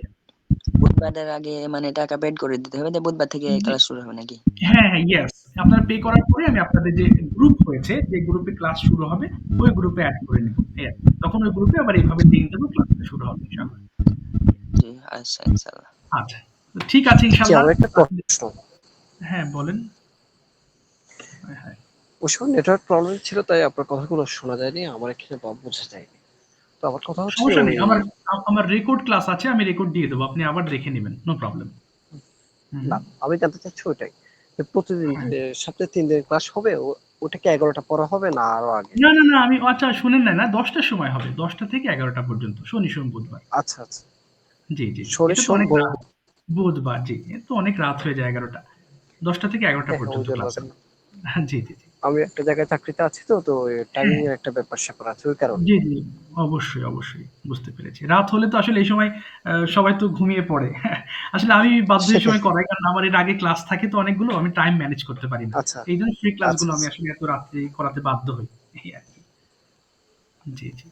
বুধবারের আগে মানে টাকা পেড করে দিতে হবে, দিয়ে বুধবার থেকে জি। ক্লাস শুরু হবে নাকি? হ্যাঁ, হ্যাঁ, ইয়েস। আপনারা পে করার পরে আমি আপনাদের যে গ্রুপ হয়েছে, যে গ্রুপে ক্লাস শুরু হবে, ওই গ্রুপে এড করে নিব। এই আরকি। তখন ওই গ্রুপে আবার এইভাবে লিংক দেব, ক্লাসটা শুরু হবে ইনশাআল্লাহ। জি আচ্ছা ইনশাল্লাহ। আচ্ছা। তো ঠিক আছে জি, ইনশাআল্লাহ। আমার একটা প্রশ্ন। হ্যাঁ, বলেন। হ্যাঁ, হ্যাঁ। ওই সময় নেটওয়ার্ক প্রবলেম ছিল, তাই আপনার কথাগুলো শোনা যায়নি, আমার এখানে বোঝা যায়নি। তো আমার কথা হচ্ছে সমস্যা নেই। ওই আমার রেকর্ড ক্লাস আছে। আমি রেকর্ড দিয়ে দেব। আপনি আবার দেখে নিবেন। No problem. হুম, না, হুম। আমি জানতে চাচ্ছি ওইটাই। যে প্রতিদিন হ্যাঁ। যে সপ্তাহে 3 দিন ক্লাস হবে ওটা কি 11টা পরে হবে না আরো আগে? না, না, না, আমি আচ্ছা শুনেন নাই না 10টার সময় হবে। 10টা থেকে 11টা পর্যন্ত শনি, সোম, বুধবার। আচ্ছা আচ্ছা, জি, জি, জি। শনি এটা তো সোম অনেক রাত। বুধবার, জি। এ তো অনেক রাত হয়ে যায় 11টা। 10টা থেকে 11টা হ্যাঁ হ্যাঁ, ওই পর্যন্ত জন্য ক্লাস হবে। জি, জি, জি। আমি একটা জায়গায় চাকরিতে আছি তো হ্যাঁ, টাইমিং এর একটা ব্যাপার স্যাপার আছে ওই কারণে। জি, জি। অবশ্যই, অবশ্যই। বুঝতে পেরেছি। রাত হলে তো আসলে এই সময় সবাই তো ঘুমিয়ে পড়ে। আসলে আমি বাধ্য এই সেটাই। সময় করাই। কারণ আমার এর আগে ক্লাস থাকে তো অনেকগুলো, আমি টাইম ম্যানেজ করতে পারি না। আচ্ছা এইজন্য সেই আচ্ছা ক্লাসগুলো আমি আচ্ছা। আসলে এত রাত্রে করাতে বাধ্য হই। এই আরকি। জি, জি।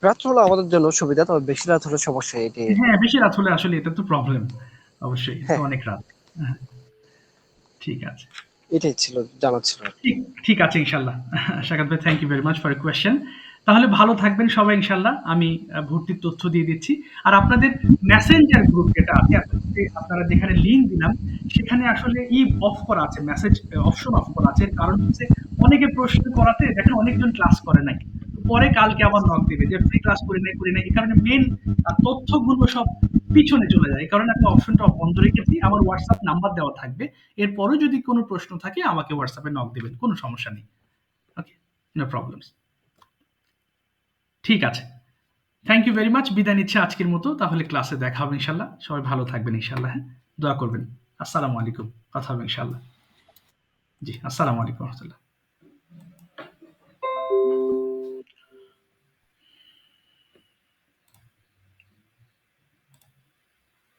রাত্র হলো আমাদের জন্য সুবিধা, তবে বেশি রাত হলে সমস্যা এটাই আর কি। হ্যাঁ, বেশি রাত হলে আসলে এটা তো প্রবলেম। অবশ্যই। এটা তো হ্যাঁ অনেক রাত। হ্যাঁ, ঠিক আছে। এটাই ছিল, জানার ছিল আর কি। ঠিক, ঠিক আছে ইনশাআল্লাহ। শাকাত ভাই thank you very much for your question. তাহলে ভালো থাকবেন সবাই ইনশাআল্লাহ। আমি ভর্তির তথ্য দিয়ে দিচ্ছি। আর আপনাদের মেসেঞ্জার গ্রুপ যেটা আছে এতক্ষণে আপনারা যেখানে লিংক দিলাম সেখানে আসলে অফ করা আছে, মেসেজ অপশন অফ করা আছে। এর কারণ হচ্ছে অনেকে প্রশ্ন করাতে দেখেন অনেকজন ক্লাস করে নাই। পরে কালকে আবার নক দিবে যে ফ্রি ক্লাস করি নাই। এই কারণে মেইন তথ্যগুলো সব পিছনে চলে যায়। এই কারণে আমি অপশনটা বন্ধ রেখেছি। আমার WhatsApp নাম্বার দেওয়া থাকবে। এরপরেও যদি কোনো প্রশ্ন থাকে আমাকে WhatsApp এ নক দিবেন। কোনো সমস্যা নেই। Okay, no problems. ঠিক আছে। Thank you very much. বিদায় নিচ্ছি আজকের মতো। তাহলে ক্লাসে দেখা হবে ইনশাআল্লাহ। সবাই ভালো থাকবেন ইনশাআল্লাহ, হ্যাঁ? দোয়া করবেন। আসসালামু আলাইকুম। কথা হবে ইনশাআল্লাহ। জি, আসসালামু আলাইকুম ওয়া রাহমাতুল্লাহ।